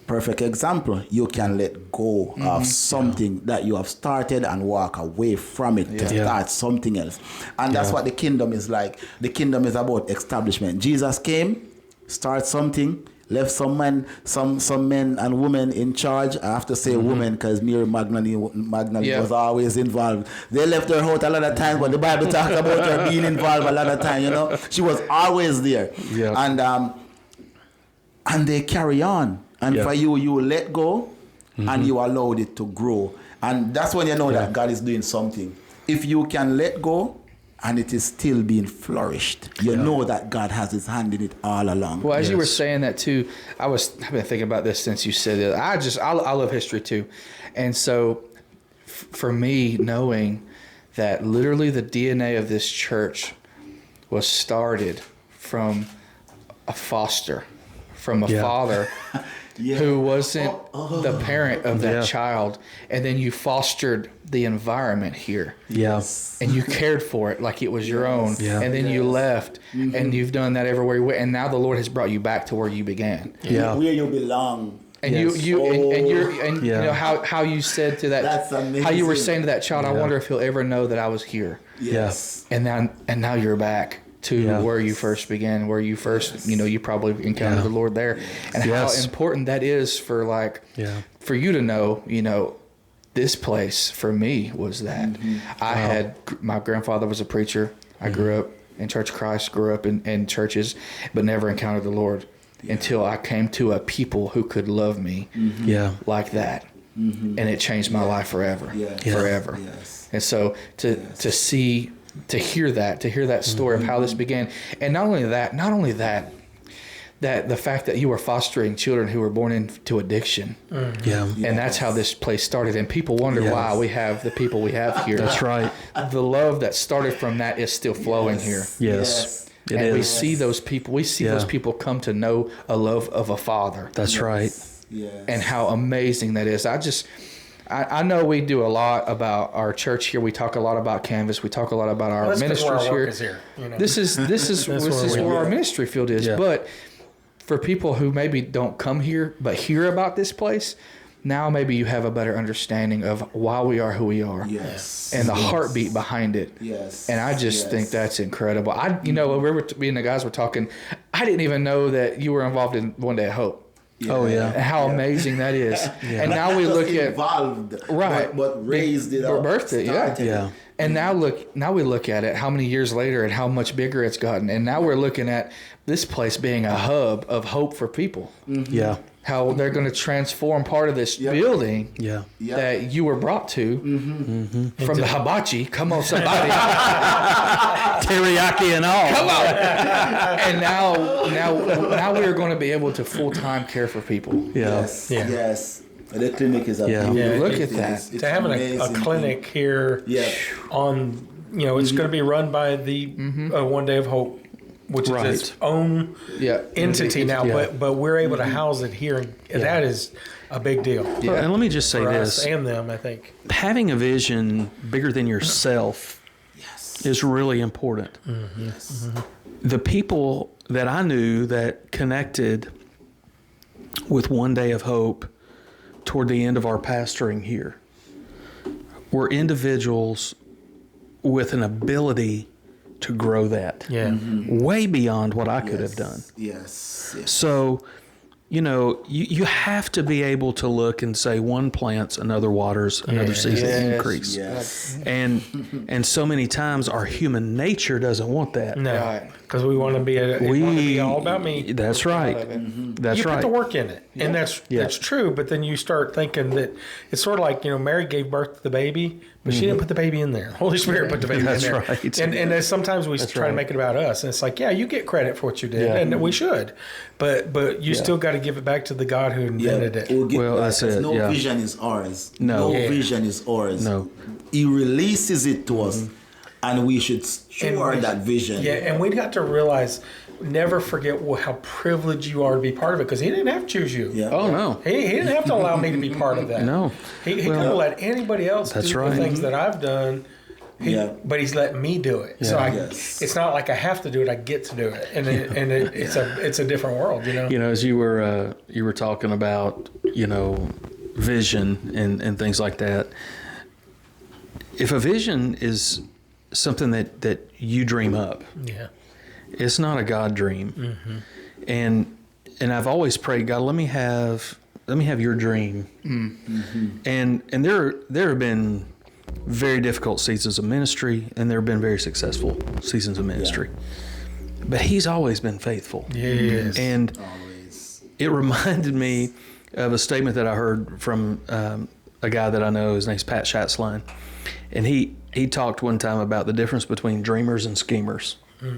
Perfect example. You can let go of something that you have started and walk away from it to start something else. And that's what the kingdom is like. The kingdom is about establishment. Jesus came, start something, left some men and women in charge. I have to say women because Mary McNatt was always involved. They left her out a lot of times, but the Bible talks about her being involved a lot of times. You know, she was always there. Yeah. And they carry on. And for you let go, and you allowed it to grow. And that's when you know that God is doing something. If you can let go, and it is still being flourished, you know that God has his hand in it all along. Well, as you were saying that too, I've been thinking about this since you said it. I love history too. And so for me, knowing that literally the DNA of this church was started from a foster, from a father who wasn't the parent of that child, and then you fostered the environment here. Yes. And you cared for it like it was your own. Yeah. And then you left, and you've done that everywhere you went, and now the Lord has brought you back to where you began. Yeah. Where you belong. And you know how you said to that, that's amazing. How you were saying to that child, I wonder if he'll ever know that I was here. Yes. And now you're back to where you first began, where you first, you probably encountered the Lord there, and how important that is for for you to know, this place for me was that. My grandfather was a preacher. I grew up in Church of Christ, grew up in churches, but never encountered the Lord until I came to a people who could love me like that. And it changed my life forever, forever. Yes. And so to hear that story of how this began, and not only that the fact that you were fostering children who were born into addiction, and that's how this place started. And people wonder why we have the people we have here. That's right. The love that started from that is still flowing here. Yes. It and is. we see those people. We see those people come to know a love of a father. That's right. Yes. And how amazing that is. I know we do a lot about our church here. We talk a lot about Canvas. We talk a lot about our ministries here. This is where our ministry field is. Yeah. But for people who maybe don't come here but hear about this place, now maybe you have a better understanding of why we are who we are. Yes. And the heartbeat behind it. Yes. And I just think that's incredible. Me and the guys were talking. I didn't even know that you were involved in One Day of Hope. Yeah. Oh yeah! And how amazing that is! And now we look at involved, but raised it up, birthed it, And now we look at it. How many years later, and how much bigger it's gotten. And now we're looking at this place being a hub of hope for people. Mm-hmm. Yeah. How they're going to transform part of this building that you were brought to from the hibachi. Come on, somebody. Teriyaki and all. Come on. And now we're going to be able to full-time care for people. Yes. The clinic is a look at that. To having a clinic here on, it's going to be run by the One Day of Hope, which is its own entity now, but we're able to house it here, and that is a big deal. Yeah. And let me just say this. Us and them, I think. Having a vision bigger than yourself is really important. Mm-hmm. Yes. Mm-hmm. The people that I knew that connected with One Day of Hope toward the end of our pastoring here were individuals with an ability to grow that way beyond what I could have done. Yes. So, you have to be able to look and say one plants, another waters, another sees the increase. Yes. And so many times our human nature doesn't want that. No, because we want to be all about me. That's right. That's you right. put the work in it, and that's true. But then you start thinking that it's sort of like Mary gave birth to the baby, but she didn't put the baby in there. Holy Spirit put the baby in there. That's right. And sometimes we try to make it about us, and it's like, you get credit for what you did, and we should, but you still got to give it back to the God who invented it. Well, that's it. No vision is ours. No vision is ours. No. He releases it to us, and we should steward that vision. Yeah, and we got to realize, never forget how privileged you are to be part of it, because he didn't have to choose you. Yeah. Oh, no. He didn't have to allow me to be part of that. No. He could have let anybody else do the things that I've done. But he's letting me do it. So it's not like I have to do it. I get to do it, and it's a different world. As you were talking about vision and things like that. If a vision is something that you dream up, it's not a God dream, and I've always prayed, God, let me have your dream. Mm-hmm. And there have been very difficult seasons of ministry, and there have been very successful seasons of ministry. Yeah. But He's always been faithful. Yes. And always. It reminded me of a statement that I heard from a guy that I know. His name's Pat Schatzline. And he talked one time about the difference between dreamers and schemers. I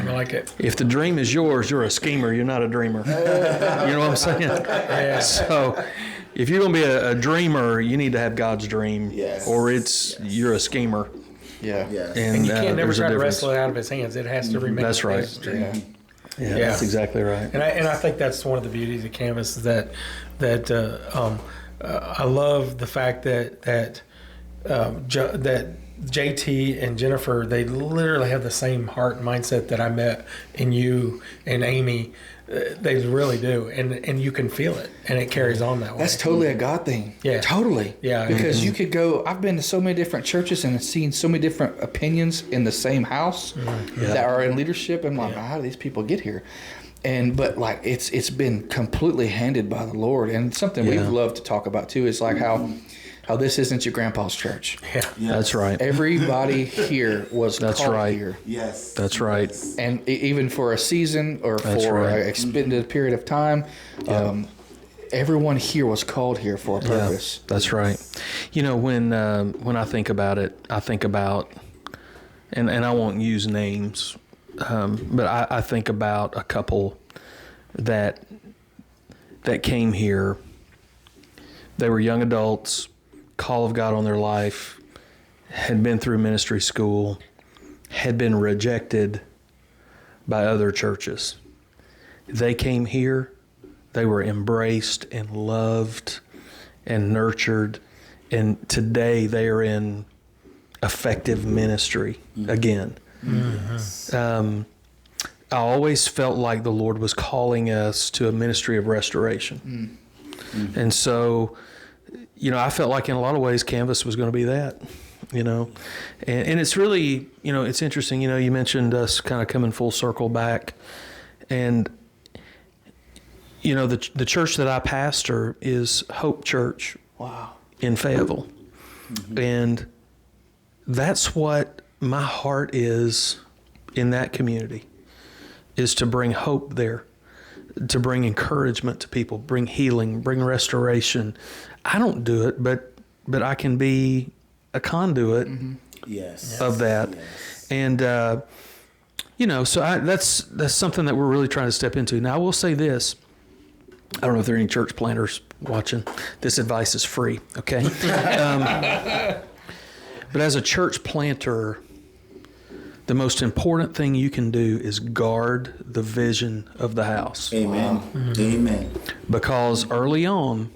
like it. If the dream is yours, you're a schemer. You're not a dreamer. You know what I'm saying? Yeah. So if you're going to be a dreamer, you need to have God's dream, or you're a schemer. Yeah. Yes. And you can't never try to wrestle it out of His hands. It has to remain. That's right. His dream. Yeah, that's exactly right. And I think that's one of the beauties of Canvas, is that I love the fact that JT and Jennifer, they literally have the same heart and mindset that I met in you and Amy. They really do, and you can feel it, and it carries on that way. That's totally a God thing. Yeah, totally. Yeah, because you could go. I've been to so many different churches and seen so many different opinions in the same house that are in leadership. And I'm like, how do these people get here? But like it's been completely handed by the Lord, and something we've loved to talk about too is like how this isn't your grandpa's church. Yeah, that's right. Everybody here was called here. Yes, that's right. And even for a season or for an extended period of time, everyone here was called here for a purpose. That's right. You know, when I think about it, I think about, and I won't use names, but I think about a couple that came here. They were young adults, call of God on their life, had been through ministry school, had been rejected by other churches. They came here, they were embraced and loved and nurtured, and today they are in effective ministry again. Mm-hmm. I always felt like the Lord was calling us to a ministry of restoration. Mm-hmm. And so, you know, I felt like in a lot of ways Canvas was going to be that, you know. And it's really, you know, it's interesting, you know, you mentioned us kind of coming full circle back. And, you know, the church that I pastor is Hope Church in Fayetteville. Mm-hmm. And that's what my heart is in that community, is to bring hope there, to bring encouragement to people, bring healing, bring restoration. I don't do it, but I can be a conduit of that. Yes. And, you know, so that's something that we're really trying to step into. Now, I will say this. I don't know if there are any church planters watching. This advice is free, okay? But as a church planter, the most important thing you can do is guard the vision of the house. Amen. Mm-hmm. Amen. Because early on,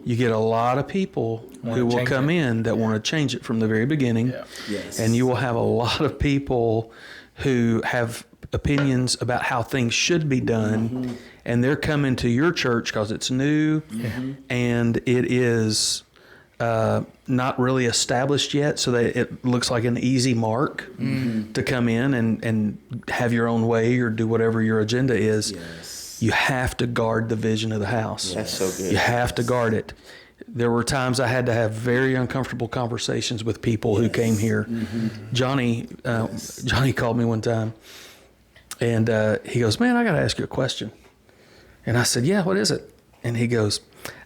you get a lot of people who will come in that want to change it from the very beginning. Yeah. Yes. And you will have a lot of people who have opinions about how things should be done. Mm-hmm. And they're coming to your church because it's new and it is not really established yet, so that it looks like an easy mark to come in and have your own way or do whatever your agenda is. Yes. You have to guard the vision of the house. Yes. That's so good. You have to guard it. There were times I had to have very uncomfortable conversations with people who came here. Mm-hmm. Johnny called me one time, and he goes, "Man, I got to ask you a question." And I said, "Yeah, what is it?" And he goes,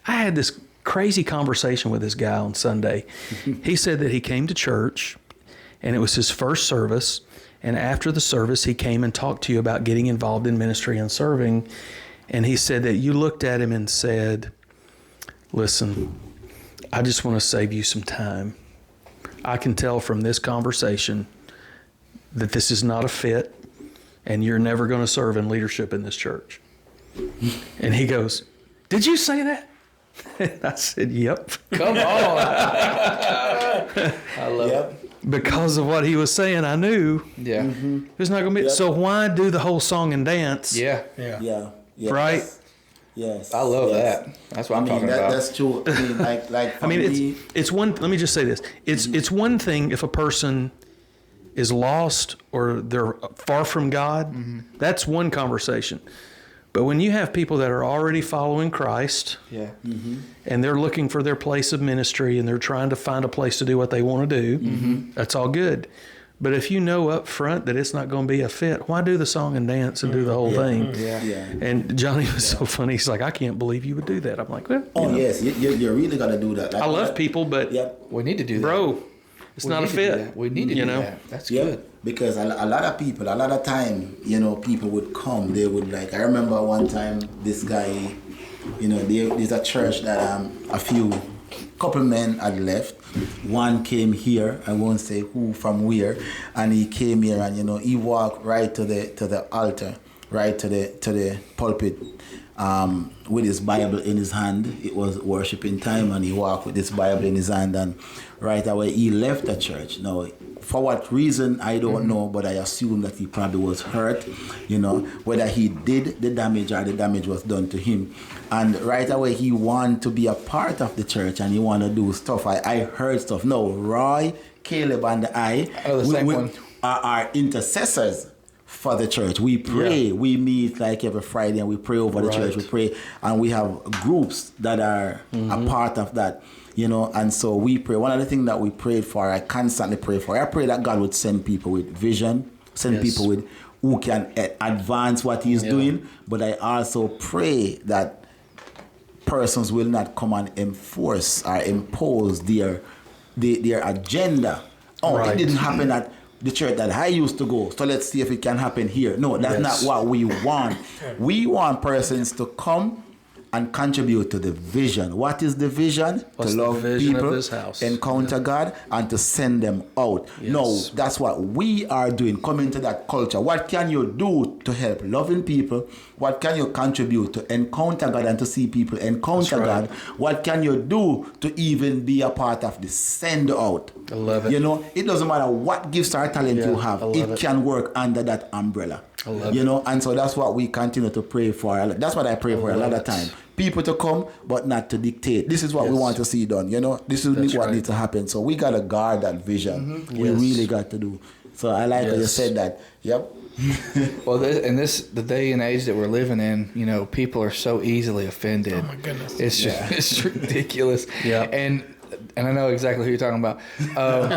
"I had this crazy conversation with this guy on Sunday." He said that he came to church and it was his first service. And after the service, he came and talked to you about getting involved in ministry and serving. And he said that you looked at him and said, "Listen, I just want to save you some time. I can tell from this conversation that this is not a fit and you're never going to serve in leadership in this church." And he goes, "Did you say that?" And I said, "Yep." Come on. I love it. Because of what he was saying, I knew it was not going to be. So why do the whole song and dance? Yeah. Right? Yes. I love that. That's what I'm talking about. That's true. I mean, it's one. Let me just say this. It's one thing if a person is lost or they're far from God. Mm-hmm. That's one conversation. But when you have people that are already following Christ, Yeah. and they're looking for their place of ministry and they're trying to find a place to do what they want to do, that's all good. But if you know up front that it's not going to be a fit, why do the song and dance and do the whole thing? Yeah. And Johnny was so funny. He's like, I can't believe you would do that. I'm like, well, Yes, you're really got to do that. Like, I love people, but We need to do that. bro, it's not a fit. We need to do that. That's good. Because a lot of people, a lot of time, people would come. They would like. I remember one time this guy, there's a church that couple men had left. One came here. I won't say who from where, and he came here and he walked right to the altar, right to the pulpit. With his Bible in his hand. It was worshiping time, and he walked with his Bible in his hand, and right away he left the church. Now, for what reason, I don't know, but I assume that he probably was hurt, whether he did the damage or the damage was done to him. And right away he wanted to be a part of the church, and he wanted to do stuff. I heard stuff. No, Roy, Caleb, and I we are intercessors for the church. We pray. We meet like every Friday and we pray over the church. We pray, and we have groups that are a part of that, and so we pray. One of the things that we prayed for, I constantly pray for, I pray that God would send people with vision, send people with who can advance what he's doing, but I also pray that persons will not come and enforce or impose their agenda. It didn't happen at the church that I used to go, so let's see if it can happen here. No, that's not what we want. We want persons to come and contribute to the vision. What is the vision? What's to love the vision people, of this house? encounter God, and to send them out. No, that's what we are doing. Come into that culture. What can you do to help loving people? What can you contribute to encounter God and to see people encounter God? What can you do to even be a part of the send out? I love it. It doesn't matter what gifts or talent you have. It can work under that umbrella. I love it. And so that's what we continue to pray for. That's what I pray for a lot of time. People to come, but not to dictate. This is what we want to see done. This is what needs to happen. So we got to guard that vision. We really got to do. So I like how you said that. Yep. Well, the day and age that we're living in, people are so easily offended. Oh my goodness. It's just, it's ridiculous. Yeah. And I know exactly who you're talking about. But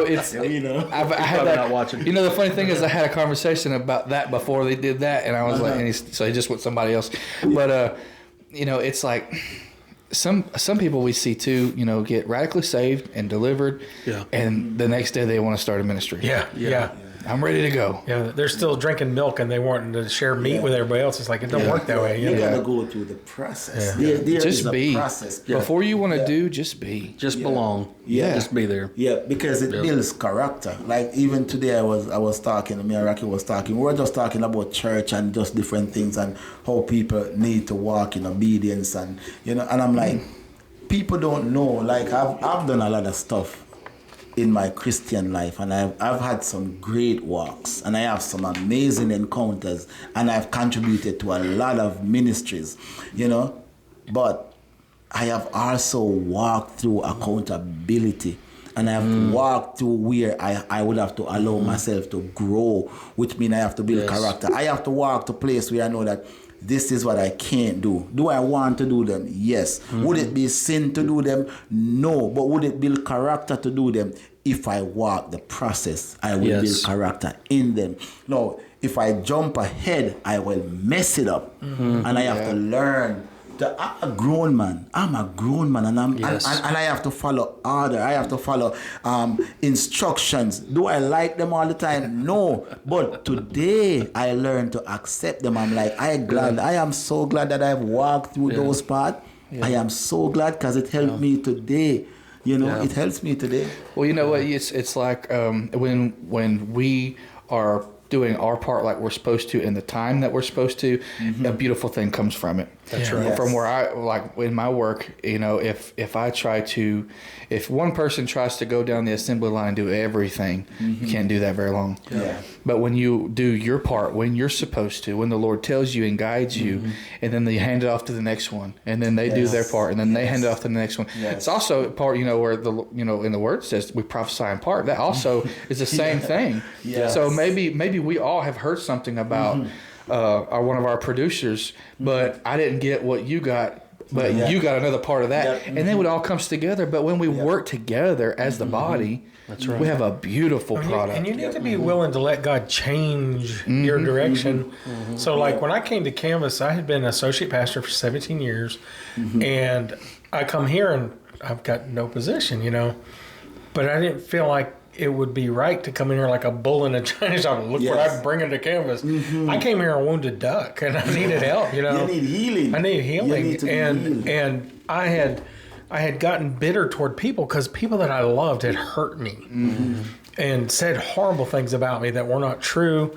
it's I had that. Not watching. The funny thing is, I had a conversation about that before they did that, and I was like, so he just went somebody else. But it's like some people we see too, get radically saved and delivered, and the next day they want to start a ministry. Yeah. I'm ready to go. Yeah, they're still drinking milk and they want to share meat with everybody else. It's like it don't work that way. You got to go through the process. There Just is be. a process. Before you want to do, just be. Just belong. Yeah. Just be there. Yeah, because it builds character. Like even today I was talking, me and Rocky was talking. We were just talking about church and just different things and how people need to walk in obedience and and I'm like, people don't know. Like I've done a lot of stuff in my Christian life, and I've had some great walks, and I have some amazing encounters, and I've contributed to a lot of ministries, but I have also walked through accountability, and I have walked through where I would have to allow myself to grow, which means I have to build character. I have to walk to a place where I know that this is what I can't do. Do I want to do them? Yes. Would it be sin to do them? No. But would it build character to do them? If I walk the process, I will build character in them. No, if I jump ahead, I will mess it up. And I have to learn. I'm a grown man, and and I have to follow order. I have to follow instructions. Do I like them all the time? No. But today I learned to accept them. I'm like, I am so glad that I've walked through those parts. I am so glad because it helped me today. It helps me today. Well, you know what? It's like when we are doing our part like we're supposed to in the time that we're supposed to, a beautiful thing comes from it. That's right. From where I, like in my work, if one person tries to go down the assembly line and do everything, you can't do that very long. Yeah. But when you do your part, when you're supposed to, when the Lord tells you and guides you, and then they hand it off to the next one, and then they do their part, and then they hand it off to the next one. Yes. It's also a part, where in the Word says we prophesy in part. That also is the same thing. Yes. So maybe we all have heard something about are one of our producers, but I didn't get what you got. But you got another part of that. Yep. And then it all comes together. But when we work together as the body, that's right, we have a beautiful product. And you need to be willing to let God change your direction. So like when I came to Canvas, I had been associate pastor for 17 years. And I come here and I've got no position, But I didn't feel like it would be right to come in here like a bull in a china shop. Look what I'm bringing to Canvas. I came here a wounded duck, and I needed help. You need healing. I need healing, and I had gotten bitter toward people because people that I loved had hurt me and said horrible things about me that were not true,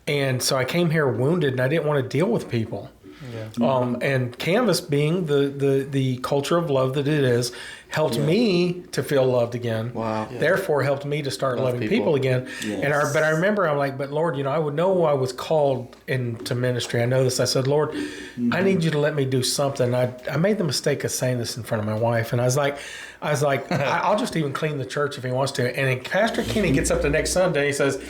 and so I came here wounded, and I didn't want to deal with people. And Canvas, being the culture of love that it is, helped me to feel loved again. Wow. Therefore, helped me to start loving people again. Yes. But I remember I'm like, but Lord, I would know I was called into ministry. I know this. I said, Lord, I need you to let me do something. I made the mistake of saying this in front of my wife, and I was like, I'll just even clean the church if he wants to. And then Pastor Kenny gets up the next Sunday. He says,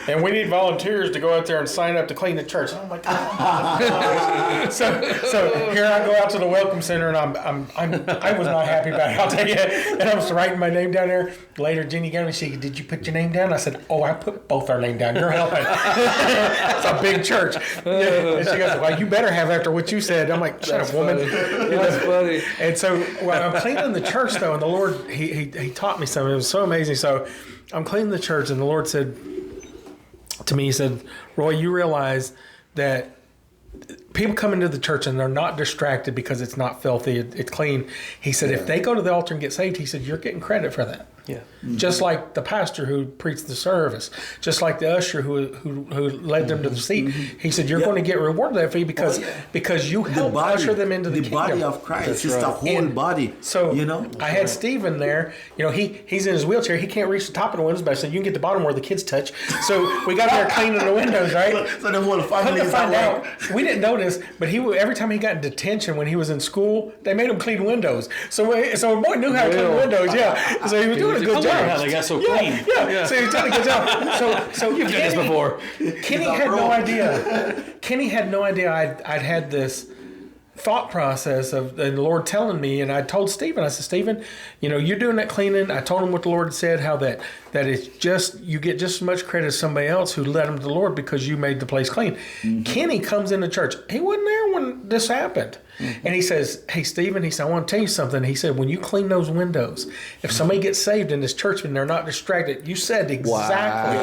and we need volunteers to go out there and sign up to clean the church. And I'm like, oh. so here I go out to the welcome center, and I was not happy about it. I'll tell you. And I was writing my name down there. Later, Jenny came and she said, "Did you put your name down?" I said, "Oh, I put both our name down. You're helping." It's a big church. And she goes, "Well, you better have after what you said." I'm like, "Shut up, woman." That's funny. And so I'm cleaning the church though, and the Lord he taught me something. It was so amazing. So I'm cleaning the church, and the Lord said to me, He said, "Roy, you realize that people come into the church and they're not distracted because it's not filthy, it's clean." He said, if they go to the altar and get saved, he said, you're getting credit for that. Yeah. Just like the pastor who preached the service, just like the usher who led them to the seat. He said, you're going to get rewarded that fee because you helped usher them into the kingdom. The body of Christ. It's the whole body. So I had Stephen there. He's in his wheelchair. He can't reach the top of the windows, but I said, you can get the bottom where the kids touch. So we got there cleaning the windows, right? So the whole family is out. We didn't notice, but every time he got in detention when he was in school, they made him clean windows. So a boy knew how to clean windows. Yeah. So he was doing a good job. How they got so clean. Yeah. So he was doing a good job. So you've done this before. Kenny had no idea. Kenny had no idea I'd had this thought process of the Lord telling me, and I told Stephen, I said, Stephen, you're doing that cleaning. I told him what the Lord said, how that it's just, you get just as much credit as somebody else who led him to the Lord because you made the place clean. Kenny comes into church. He wasn't there when this happened. And he says, hey, Stephen, he said, I want to tell you something. He said, when you clean those windows, if somebody gets saved in this church and they're not distracted, you said exactly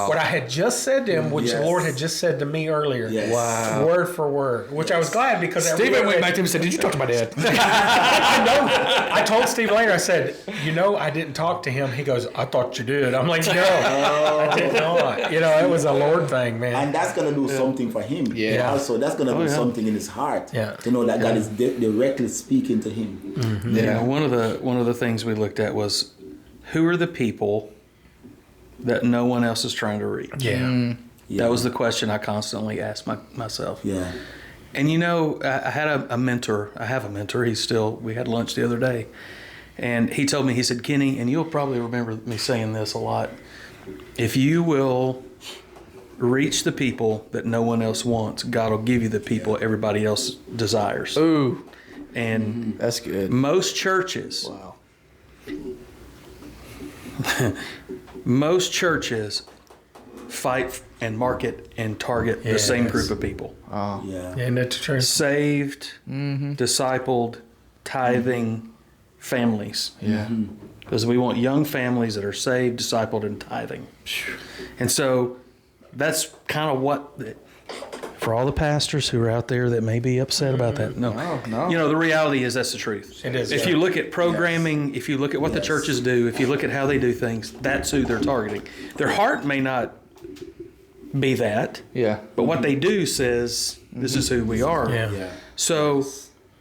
what I had just said to him, which the Lord had just said to me earlier. Yes. Wow. Word for word, which I was glad because Stephen went back to him and said, did you talk to my dad? I told Steve later, I said, I didn't talk to him. He goes, I thought you did. I'm like, no, I did not. It was a Lord thing, man. And that's going to do something for him. Yeah. Also, that's going to do something in his heart to know that God is directly speaking to him. Mm-hmm. Yeah. One of the things we looked at was, who are the people that no one else is trying to reach? Yeah. That was the question I constantly asked myself. Yeah. And I had a mentor. I have a mentor. We had lunch the other day. And he told me, he said, Kenny, and you'll probably remember me saying this a lot, if you will reach the people that no one else wants, God will give you the people everybody else desires. Ooh. And that's good. Most churches, most churches fight and market and target the same group of people. Oh. Yeah. And that's true. Saved, discipled, tithing families. Yeah. Because we want young families that are saved, discipled, and tithing. And so that's kind of what, for all the pastors who are out there that may be upset about that. No. The reality is that's the truth. It is. If you look at programming, if you look at what the churches do, if you look at how they do things, that's who they're targeting. Their heart may not be that. Yeah. But what they do says, this is who we are. Yeah. So,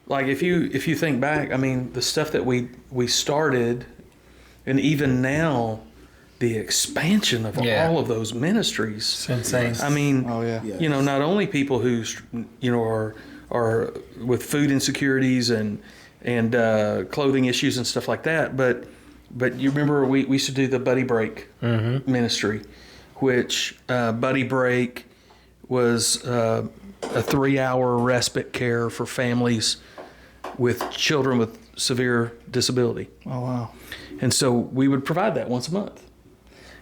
like if you think back, I mean, the stuff that we started, and even now, the expansion of all of those ministries. It's insane. I mean, not only people who, are with food insecurities and clothing issues and stuff like that, but you remember we used to do the Buddy Break ministry, which Buddy Break was a 3-hour respite care for families with children with severe disability. Oh, wow. And so we would provide that once a month.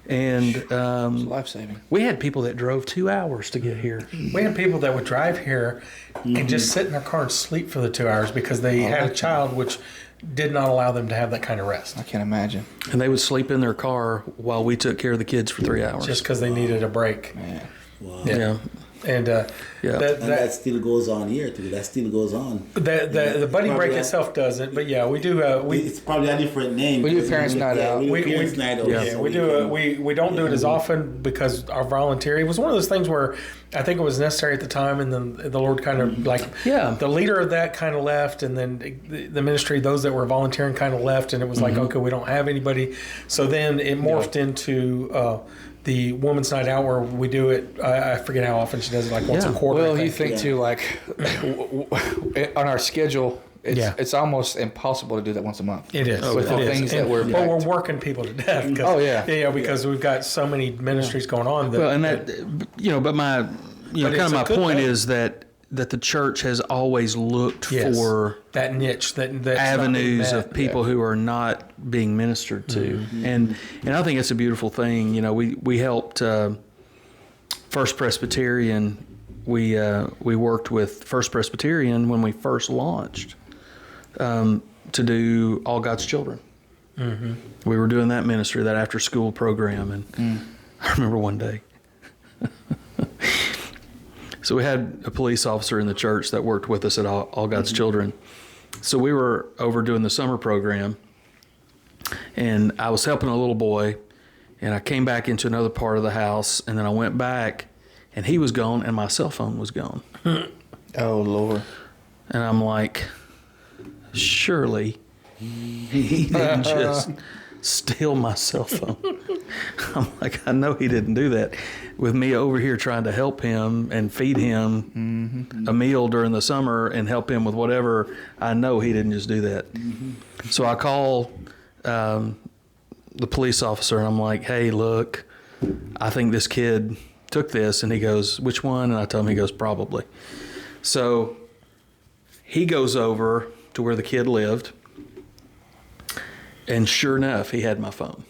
And It's life-saving. we had people that drove 2 hours to get here. We had people that would drive here and just sit in their car and sleep for the 2 hours because they had a child which did not allow them to have that kind of rest. I can't imagine. And they would sleep in their car while we took care of the kids for 3 hours. Just because they needed a break. Man. Wow. Yeah. And That still goes on here too. That still goes on. the buddy break itself doesn't, but yeah, we do. It's probably a different name. We do Parents Night Out. We do Parents Night Out. Yeah, we do. We don't do it as often because our voluntary. It was one of those things where I think it was necessary at the time, and then the Lord kind of the leader of that kind of left, and then the ministry, those that were volunteering, kind of left, and it was like, okay, we don't have anybody. So then it morphed into the Women's Night Out, where we do it. I forget how often she does it, like once a quarter. Well, you think too, like on our schedule, it's almost impossible to do that once a month. It is. With the things that we're we're working people to death. Because we've got so many ministries going on. But my my point is that the church has always looked for that niche, that avenues of people who are not being ministered to, and I think it's a beautiful thing. We helped First Presbyterian. We worked with First Presbyterian when we first launched to do All God's Children. Mm-hmm. We were doing that ministry, that after school program, and I remember one day. So we had a police officer in the church that worked with us at All God's Children. So we were over doing the summer program, and I was helping a little boy, and I came back into another part of the house, and then I went back, and he was gone, and my cell phone was gone. Oh, Lord. And I'm like, surely he didn't just steal my cell phone. I'm like, I know he didn't do that. With me over here trying to help him and feed him a meal during the summer and help him with whatever, I know he didn't just do that. So I call the police officer, and I'm like, hey, look, I think this kid took this. And he goes, which one? And I tell him, he goes, probably. So he goes over to where the kid lived, and sure enough, he had my phone.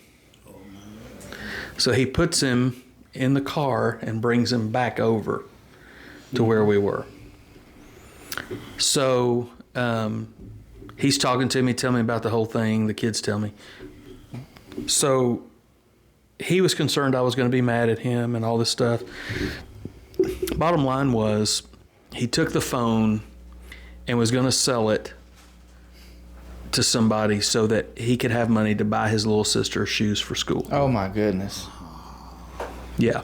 So he puts him in the car and brings him back over to where we were. So he's talking to me, telling me about the whole thing. The kids tell me. So he was concerned I was going to be mad at him and all this stuff. Bottom line was, he took the phone and was going to sell it to somebody so that he could have money to buy his little sister shoes for school. Oh, my goodness. Yeah.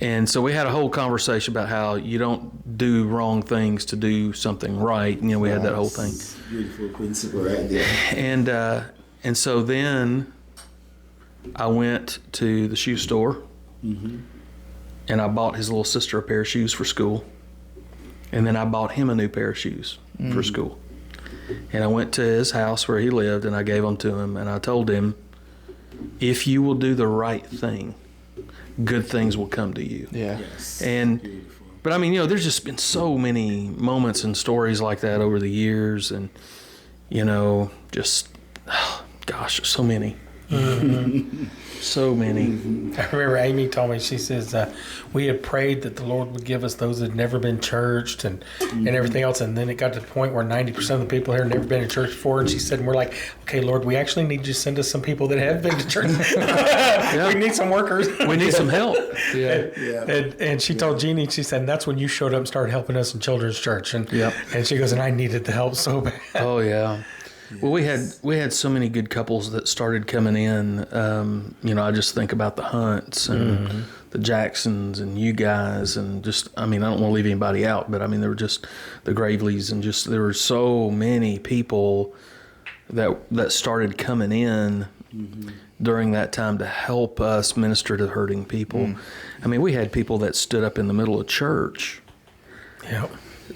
And so we had a whole conversation about how you don't do wrong things to do something right. We had that whole thing. Beautiful principle right there. And so then I went to the shoe store, and I bought his little sister a pair of shoes for school. And then I bought him a new pair of shoes for school. And I went to his house where he lived, and I gave them to him. And I told him, if you will do the right thing, good things will come to you. Yeah. Yes. But I mean, there's just been so many moments and stories like that over the years, and so many. So many. I remember Amy told me, she says, we had prayed that the Lord would give us those that had never been churched and everything else. And then it got to the point where 90% of the people here had never been in church before. And she said, and we're like, okay, Lord, we actually need you to send us some people that have been to church. We need some workers. We need some help. And she told Jeannie, she said, and that's when you showed up and started helping us in children's church. And she goes, and I needed the help so bad. Oh, yeah. Well, we had so many good couples that started coming in. I just think about the Hunts and the Jacksons and you guys, and just, I don't want to leave anybody out, but there were just the Graveleys, and just, there were so many people that started coming in during that time to help us minister to hurting people. We had people that stood up in the middle of church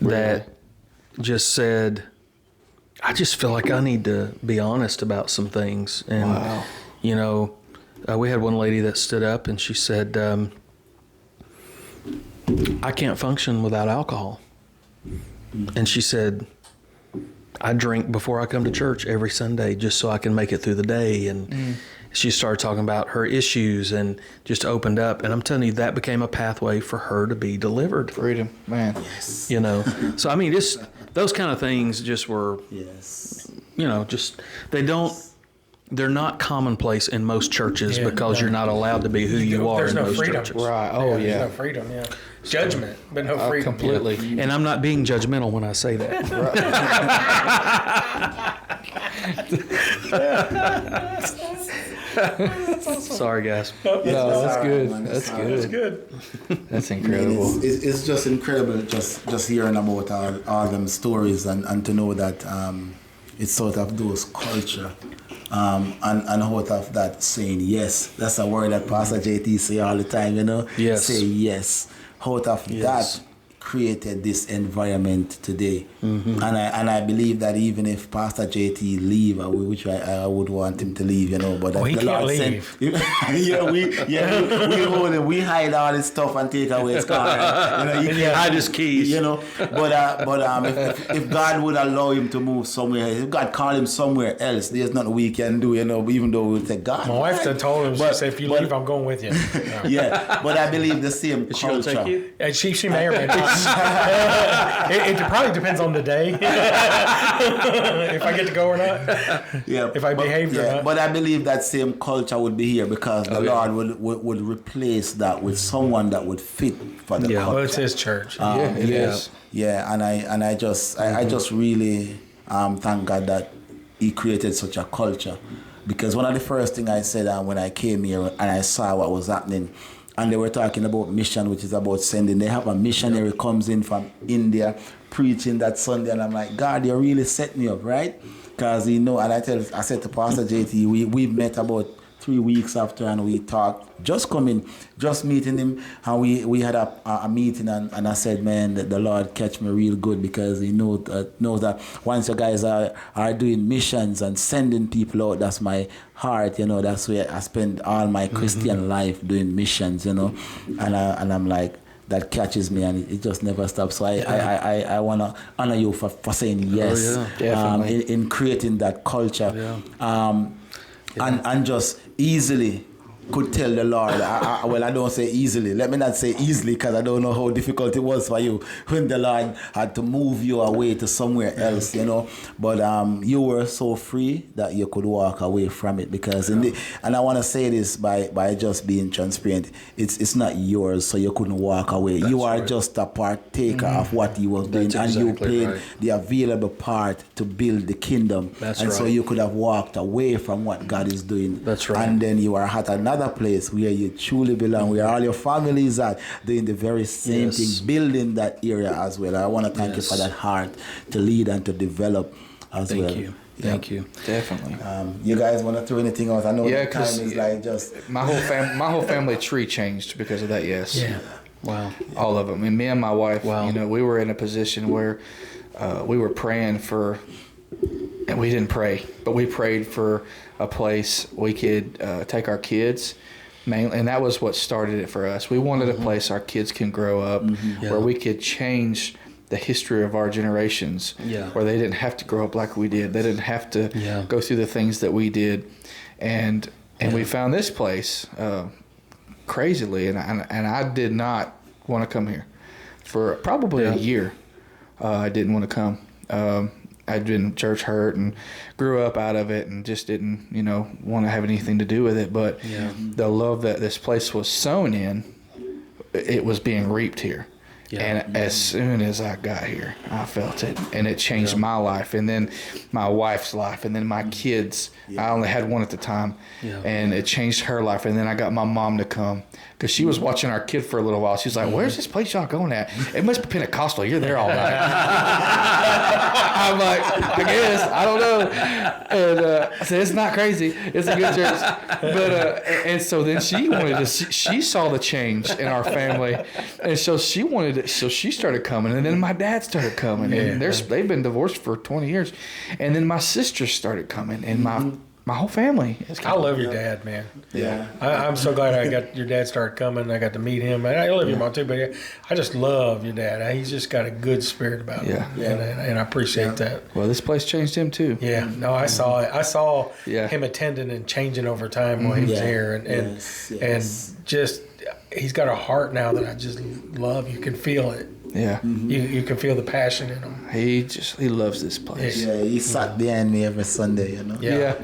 that just said, I just feel like I need to be honest about some things. And, we had one lady that stood up and she said, I can't function without alcohol. And she said, I drink before I come to church every Sunday just so I can make it through the day. And she started talking about her issues and just opened up. And I'm telling you, that became a pathway for her to be delivered. Freedom, man. Yes. You know, so I mean, just those kind of things just were, Yes. you know, just they're not commonplace in most churches because you're not allowed to be who you are There's in no most freedom. churches. Right. Oh, There's yeah. no freedom, Judgment, but no freedom. Completely. And I'm not being judgmental when I say that. Sorry, guys. No, that's good. Man. That's It's good. good. That's I mean, incredible. it's just incredible just hearing about all them stories and to know that it's sort of those culture and out of that saying yes. That's a word that Pastor JT say all the time, you know. Yes. Say yes. Out of that created this environment today. And I believe that even if Pastor JT leave, which I would want him to leave, you know, but he the can't Lord leave. we hold him, we hide all his stuff and take away his car. You know, he can't hide his keys. You know, but if God would allow him to move somewhere, if God call him somewhere else, there's nothing we can do, you know, even though we say God. My wife told him, she said, if you leave, I'm going with you. Yeah, but I believe the same Is she gonna culture. take you? And she may or may not. It probably depends on the day. If I get to go or not. Yeah, If I behaved or not. But I believe that same culture would be here because the Lord would replace that with someone that would fit for the culture. Well, it's his church. It is. Yeah, and I just really thank God that He created such a culture, because one of the first things I said when I came here and I saw what was happening, and they were talking about mission, which is about sending. They have a missionary comes in from India preaching that Sunday, and I'm like, God, you really set me up, right? Because and I said to Pastor JT, we met about 3 weeks after, and we talked, just meeting him, and we had a meeting, and I said, man, the Lord catch me real good, because He knows that once you guys are doing missions and sending people out, that's my heart, you know, that's where I spend all my Christian life doing missions, you know, and I'm like, that catches me, and it just never stops. So I want to honor you for saying yes, in creating that culture. And just easily could tell the Lord, well, I don't say easily. Let me not say easily, because I don't know how difficult it was for you when the Lord had to move you away to somewhere else, you know. But you were so free that you could walk away from it, because and I want to say this by just being transparent. It's not yours, so you couldn't walk away. You are just a partaker of what He was doing, and you played the available part to build the kingdom. So you could have walked away from what God is doing. That's right. And then you are at another place where you truly belong, where all your families are doing the very same thing, building that area as well. I want to thank you for that heart to lead and to develop as well. Thank you. Definitely. You guys want to throw anything else? I know the time because is like just my whole family tree changed because of that. Yes. Yeah. Wow. All of them. And me and my wife, Wow. you know, we were in a position where we were praying for, and we didn't pray, but we prayed for a place we could take our kids, mainly, and that was what started it for us. We wanted a place our kids can grow up, where we could change the history of our generations, where they didn't have to grow up like we did. They didn't have to go through the things that we did, and we found this place crazily, and I did not want to come here for probably a year. I didn't want to come. I'd been church hurt and grew up out of it, and just didn't, you know, want to have anything to do with it. But the love that this place was sown in, it was being reaped here. And as soon as I got here, I felt it, and it changed my life, and then my wife's life, and then my kids. I only had one at the time, and it changed her life. And then I got my mom to come, because she was watching our kid for a little while. She's like, "Where's this place y'all going at? It must be Pentecostal. You're there all night." I'm like, "I guess. I don't know." And I said, "It's not crazy. It's a good church." But and so then she saw the change in our family, and so she wanted it. So she started coming, and then my dad started coming, and they've been divorced for 20 years, and then my sisters started coming, and my whole family. I love your dad, man. Yeah. I'm so glad I got your dad started coming. I got to meet him. And I love your mom too, but I just love your dad. He's just got a good spirit about him. Yeah. And I appreciate that. Well, this place changed him too. Yeah. No, I saw it. I saw him attending and changing over time while he was here. And just, he's got a heart now that I just love. You can feel it. Yeah. You can feel the passion in him. He loves this place. Yeah, he sat behind me every Sunday, you know. Yeah.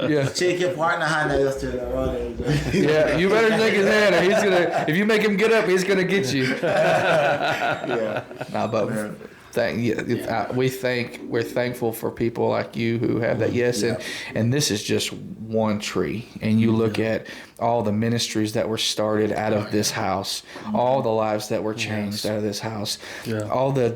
Yeah. Shake your partner hand, I just turn around. Yeah, you better shake his hand, or he's gonna. If you make him get up, he's gonna get you. Yeah. Nah, but we're thankful for people like you who have that yes, and this is just one tree, and you look at all the ministries that were started out of this house, all the lives that were changed out of this house, all the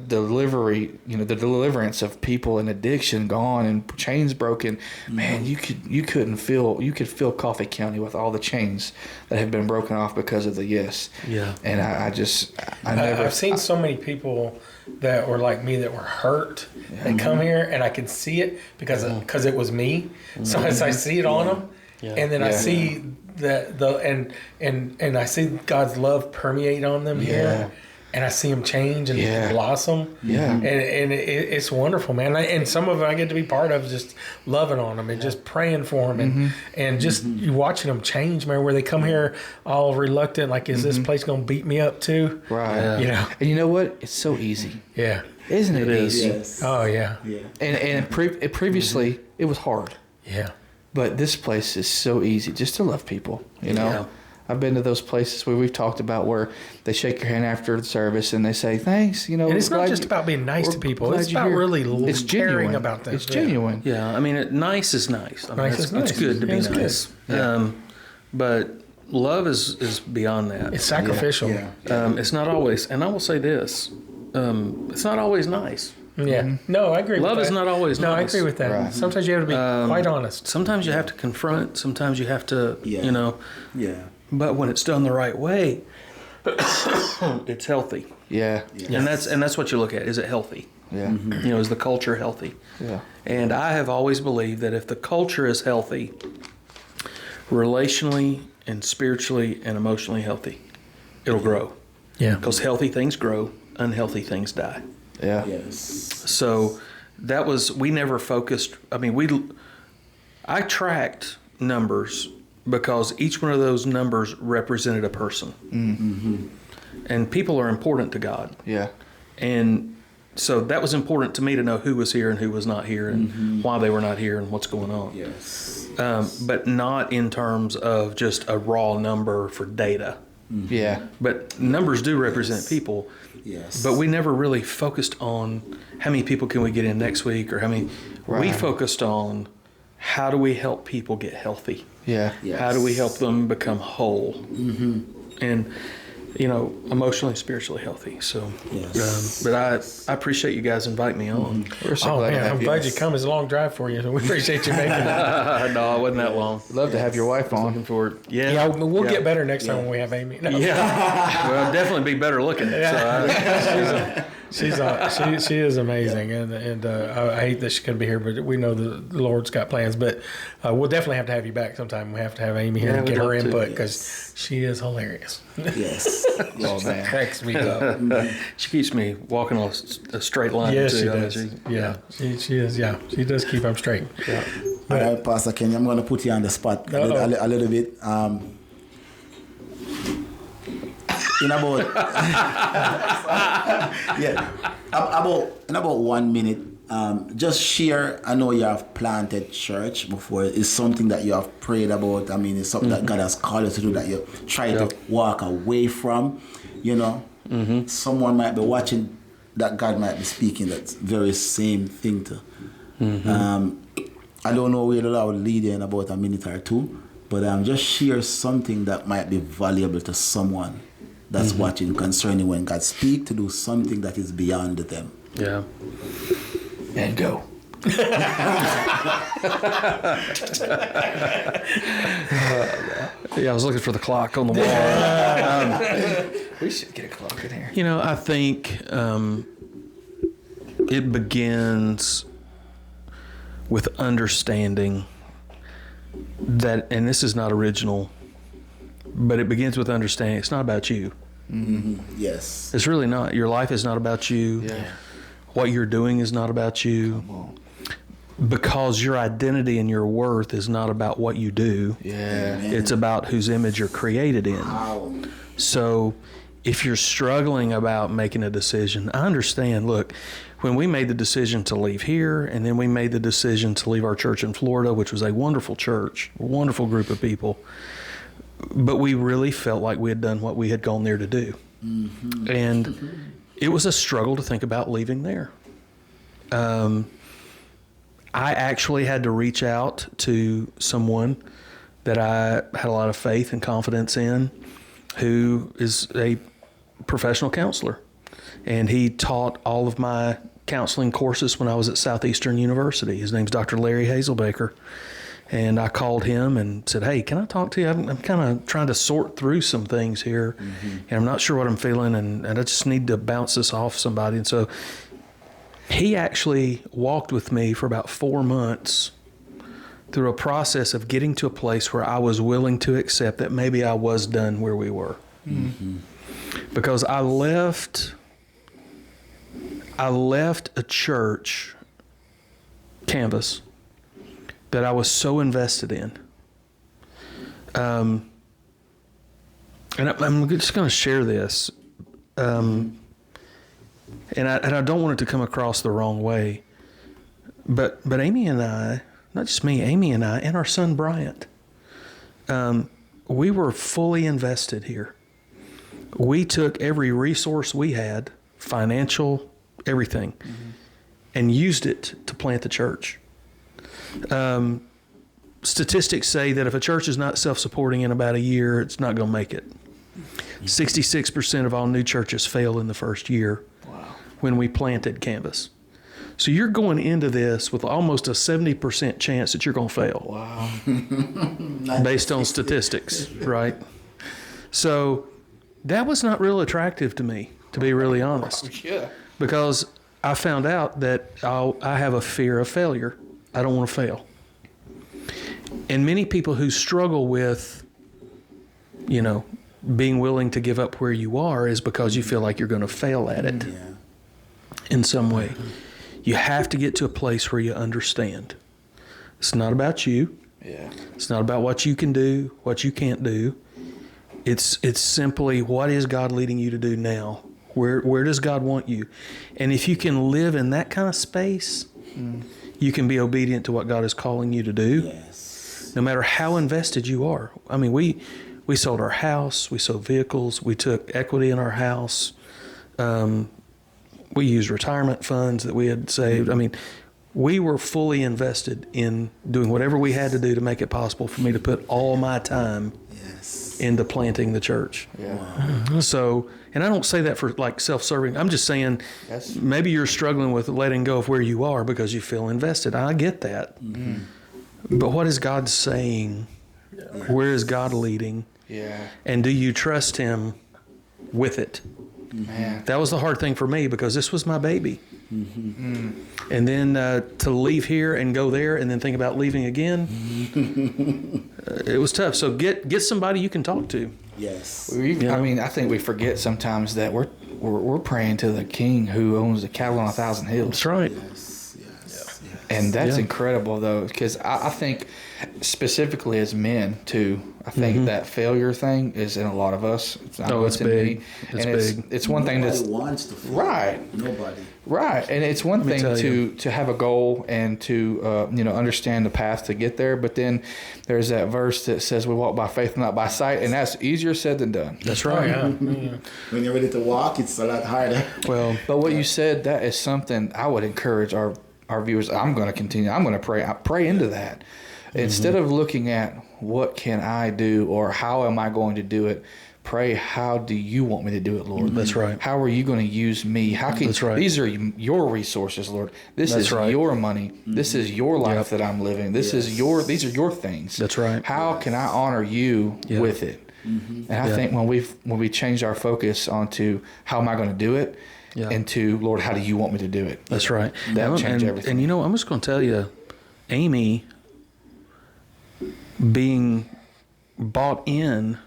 delivery, the deliverance of people in addiction gone and chains broken. Man, you could feel Coffee County with all the chains that have been broken off because of the yes. Yeah. And I've seen so many people that were like me that were hurt and come here, and I can see it because it was me. So as I see it on them, and then I see that and I see God's love permeate on them here, and I see them change and blossom. Yeah, and it's wonderful, man. And some of it I get to be part of, just loving on them and just praying for them, and just you watching them change, man. Where they come here all reluctant, like, is this place gonna beat me up too? Right. Yeah. And you know what? It's so easy. Yeah. Isn't it easy? Yes. Oh yeah. Yeah. And previously it was hard. Yeah. But this place is so easy just to love people, you know. Yeah. I've been to those places where we've talked about where they shake your hand after the service and they say thanks, And it's not just about being nice to people. It's about really caring about them. It's genuine. Yeah, I mean, nice is nice. I mean, nice is nice. It's good to be nice. Yeah. But love is beyond that. It's sacrificial. Yeah. It's not always, and I will say this, it's not always nice. Yeah. No, I agree with that. Love is not always nice. No, I agree with that. Right. Sometimes you have to be quite honest. Sometimes you have to confront. Sometimes you have to, Yeah. But when it's done the right way, it's healthy. Yeah. Yes. And that's what you look at. Is it healthy? Yeah. Is the culture healthy? Yeah. And I have always believed that if the culture is healthy, relationally and spiritually and emotionally healthy, it'll grow. Yeah. Because healthy things grow, unhealthy things die. Yeah. Yes. So we never focused. I mean, I tracked numbers because each one of those numbers represented a person. Mm-hmm. And people are important to God. Yeah. And so that was important to me to know who was here and who was not here and why they were not here and what's going on. Yes. But not in terms of just a raw number for data. Mm-hmm. Yeah. But numbers do represent people. Yes. But we never really focused on how many people can we get in next week or how many. Right. We focused on how do we help people get healthy. Yeah. Yes. How do we help them become whole? Mm-hmm. And, emotionally, spiritually healthy. So, but I appreciate you guys inviting me on. We're so glad to have I'm glad you come. It's a long drive for you. So we appreciate you making it. No, it wasn't that long. Love to have your wife on. Looking forward. Yeah, we'll get better next time when we have Amy. No. Yeah. Well, definitely be better looking. So she is amazing, and I hate that she couldn't be here, but we know the Lord's got plans. But we'll definitely have to have you back sometime. We have to have Amy here and get her input because she is hilarious. Yes. Oh man, cracks me up. She keeps me walking on a straight line. Yes, too, she does. She is. Yeah, she does keep them straight. Yeah. All right, Pastor Kenny, I'm going to put you on the spot a little bit. In about in about 1 minute, just share. I know you have planted church before. It's something that you have prayed about. I mean, it's something that God has called you to do that you try to walk away from. Someone might be watching that God might be speaking that very same thing to. I don't know where the Lord will lead you in about a minute or two, but just share something that might be valuable to someone that's watching concerning when God speaks to do something that is beyond them. Yeah. And go. I was looking for the clock on the wall. We should get a clock in here. I think it begins with understanding that, and this is not original, but it begins with understanding it's not about you. Mm-hmm. Yes. It's really not. Your life is not about you. Yeah. What you're doing is not about you. Because your identity and your worth is not about what you do. Yeah. It's about whose image you're created in. Wow. So if you're struggling about making a decision, I understand. Look, when we made the decision to leave here, and then we made the decision to leave our church in Florida, which was a wonderful church, a wonderful group of people, but we really felt like we had done what we had gone there to do. Mm-hmm. And it was a struggle to think about leaving there. I actually had to reach out to someone that I had a lot of faith and confidence in, who is a professional counselor. And he taught all of my counseling courses when I was at Southeastern University. His name's Dr. Larry Hazelbaker. And I called him and said, hey, can I talk to you? I'm kind of trying to sort through some things here, and I'm not sure what I'm feeling, and I just need to bounce this off somebody. And so he actually walked with me for about 4 months through a process of getting to a place where I was willing to accept that maybe I was done where we were. Mm-hmm. Because I left a church canvas that I was so invested in. And I'm just going to share this. And I don't want it to come across the wrong way. But Amy and I, not just me, Amy and I, and our son Bryant, we were fully invested here. We took every resource we had, financial, everything, and used it to plant the church. Statistics say that if a church is not self-supporting in about a year, it's not going to make it. 66% of all new churches fail in the first year. Wow. When we planted Canvas. So you're going into this with almost a 70% chance that you're going to fail. Wow. Based on statistics, right? So that was not real attractive to me, to be really honest. Yeah. Because I found out that I have a fear of failure. I don't want to fail. And many people who struggle with, being willing to give up where you are is because you feel like you're going to fail at it in some way. You have to get to a place where you understand. It's not about you. Yeah. It's not about what you can do, what you can't do. It's simply, what is God leading you to do now? Where does God want you? And if you can live in that kind of space, you can be obedient to what God is calling you to do. Yes. No matter how invested you are. I mean, we sold our house, we sold vehicles, we took equity in our house. We used retirement funds that we had saved. I mean, we were fully invested in doing whatever we had to do to make it possible for me to put all my time into planting the church. Yeah. Wow. So, and I don't say that for like self-serving. I'm just saying maybe you're struggling with letting go of where you are because you feel invested. I get that. Mm-hmm. But what is God saying? Yeah. Where is God leading? Yeah. And do you trust Him with it? Man. That was the hard thing for me because this was my baby. Mm-hmm. And then to leave here and go there and then think about leaving again, it was tough. So get somebody you can talk to. Yes. I mean, I think we forget sometimes that we're praying to the King who owns the cattle on 1,000 hills. That's right. Yes. And that's incredible, though, because I think specifically as men, too, I think that failure thing is in a lot of us. It's big. It's one thing that's... Nobody wants to fail. Right. Nobody. Right. And it's one thing to have a goal and to, understand the path to get there. But then there's that verse that says we walk by faith, not by sight. And that's easier said than done. That's right. When you're ready to walk, it's a lot harder. Well, but what you said, that is something I would encourage our viewers. I'm going to continue. I'm going to pray. I pray into that. Instead of looking at what can I do or how am I going to do it, pray, how do you want me to do it, Lord? That's right. How are you going to use me? How can these are your resources, Lord. This is your money. This is your life that I'm living. These are your things. That's right. How can I honor you with it? And I think when we change our focus onto how am I going to do it, into Lord, how do you want me to do it? That's right. That'll change everything. And I'm just going to tell you, Amy being bought in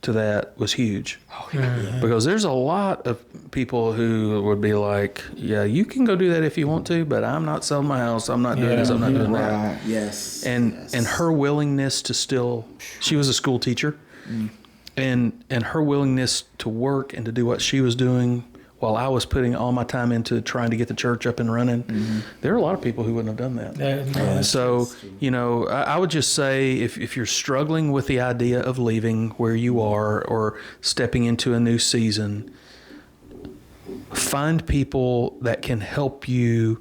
to that was huge. Oh, yeah. Because there's a lot of people who would be like, yeah, you can go do that if you want to, but I'm not selling my house. I'm not doing this. I'm not doing that. Right. Yes. And her willingness to still, she was a school teacher, and her willingness to work and to do what she was doing while I was putting all my time into trying to get the church up and running. There are a lot of people who wouldn't have done that. So, you know, I would just say if you're struggling with the idea of leaving where you are or stepping into a new season, find people that can help you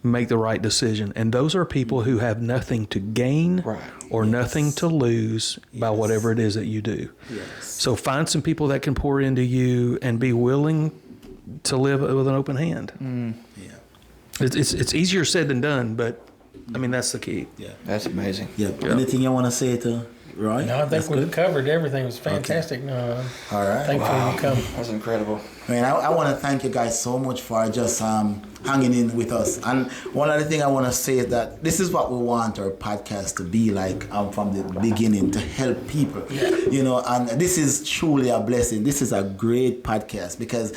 make the right decision. And those are people who have nothing to gain or nothing to lose by whatever it is that you do. So find some people that can pour into you and be willing to live with an open hand. It's easier said than done, but I mean, that's the key. That's amazing. Anything you want to say to Roy? No, I think we've covered everything. It was fantastic. All right. Thankful you come. That's incredible. I mean, I want to thank you guys so much for just hanging in with us. And one other thing I want to say is that this is what we want our podcast to be like from the beginning, to help people. You know, and this is truly a blessing. This is a great podcast because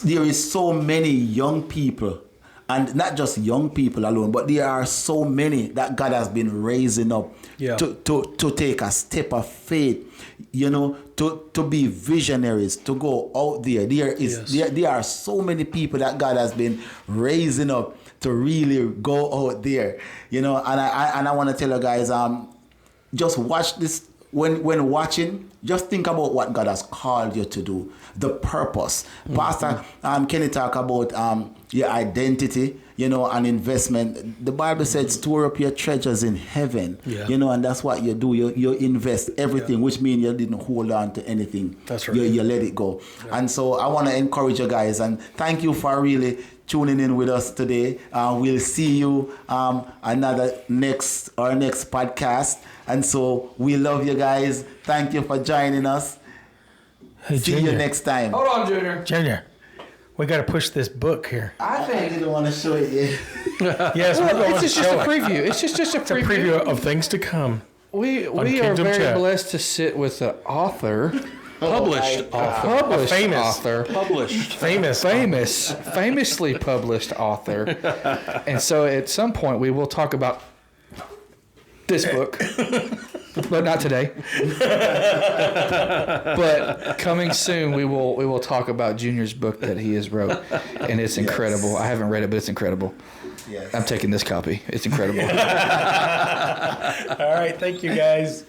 there is so many young people, and not just young people alone, but there are so many that God has been raising up to take a step of faith, you know, to be visionaries, to go out there. There are so many people that God has been raising up to really go out there, you know. And I want to tell you guys, just watch this. When watching, just think about what God has called you to do, the purpose. Pastor Kenny talk about your identity, you know, and investment. The Bible said, store up your treasures in heaven, you know, and that's what you do. You invest everything, which means you didn't hold on to anything. That's right. You let it go. And so I want to encourage you guys, and thank you for really tuning in with us today. We'll see you our next podcast. And so we love you guys. Thank you for joining us. Hey, see you next time. Hold on, Junior. Junior, we got to push this book here. I think I didn't want to show it yet. Yes, we're going to it's just a preview. It's just a preview. of things to come. We are Kingdom very Chat. blessed to sit with an author. Famously published author. And so at some point we will talk about this book, but not today. But coming soon we will talk about Junior's book that he has wrote, and it's incredible. I haven't read it, but it's incredible. I'm taking this copy. It's incredible. All right, thank you guys.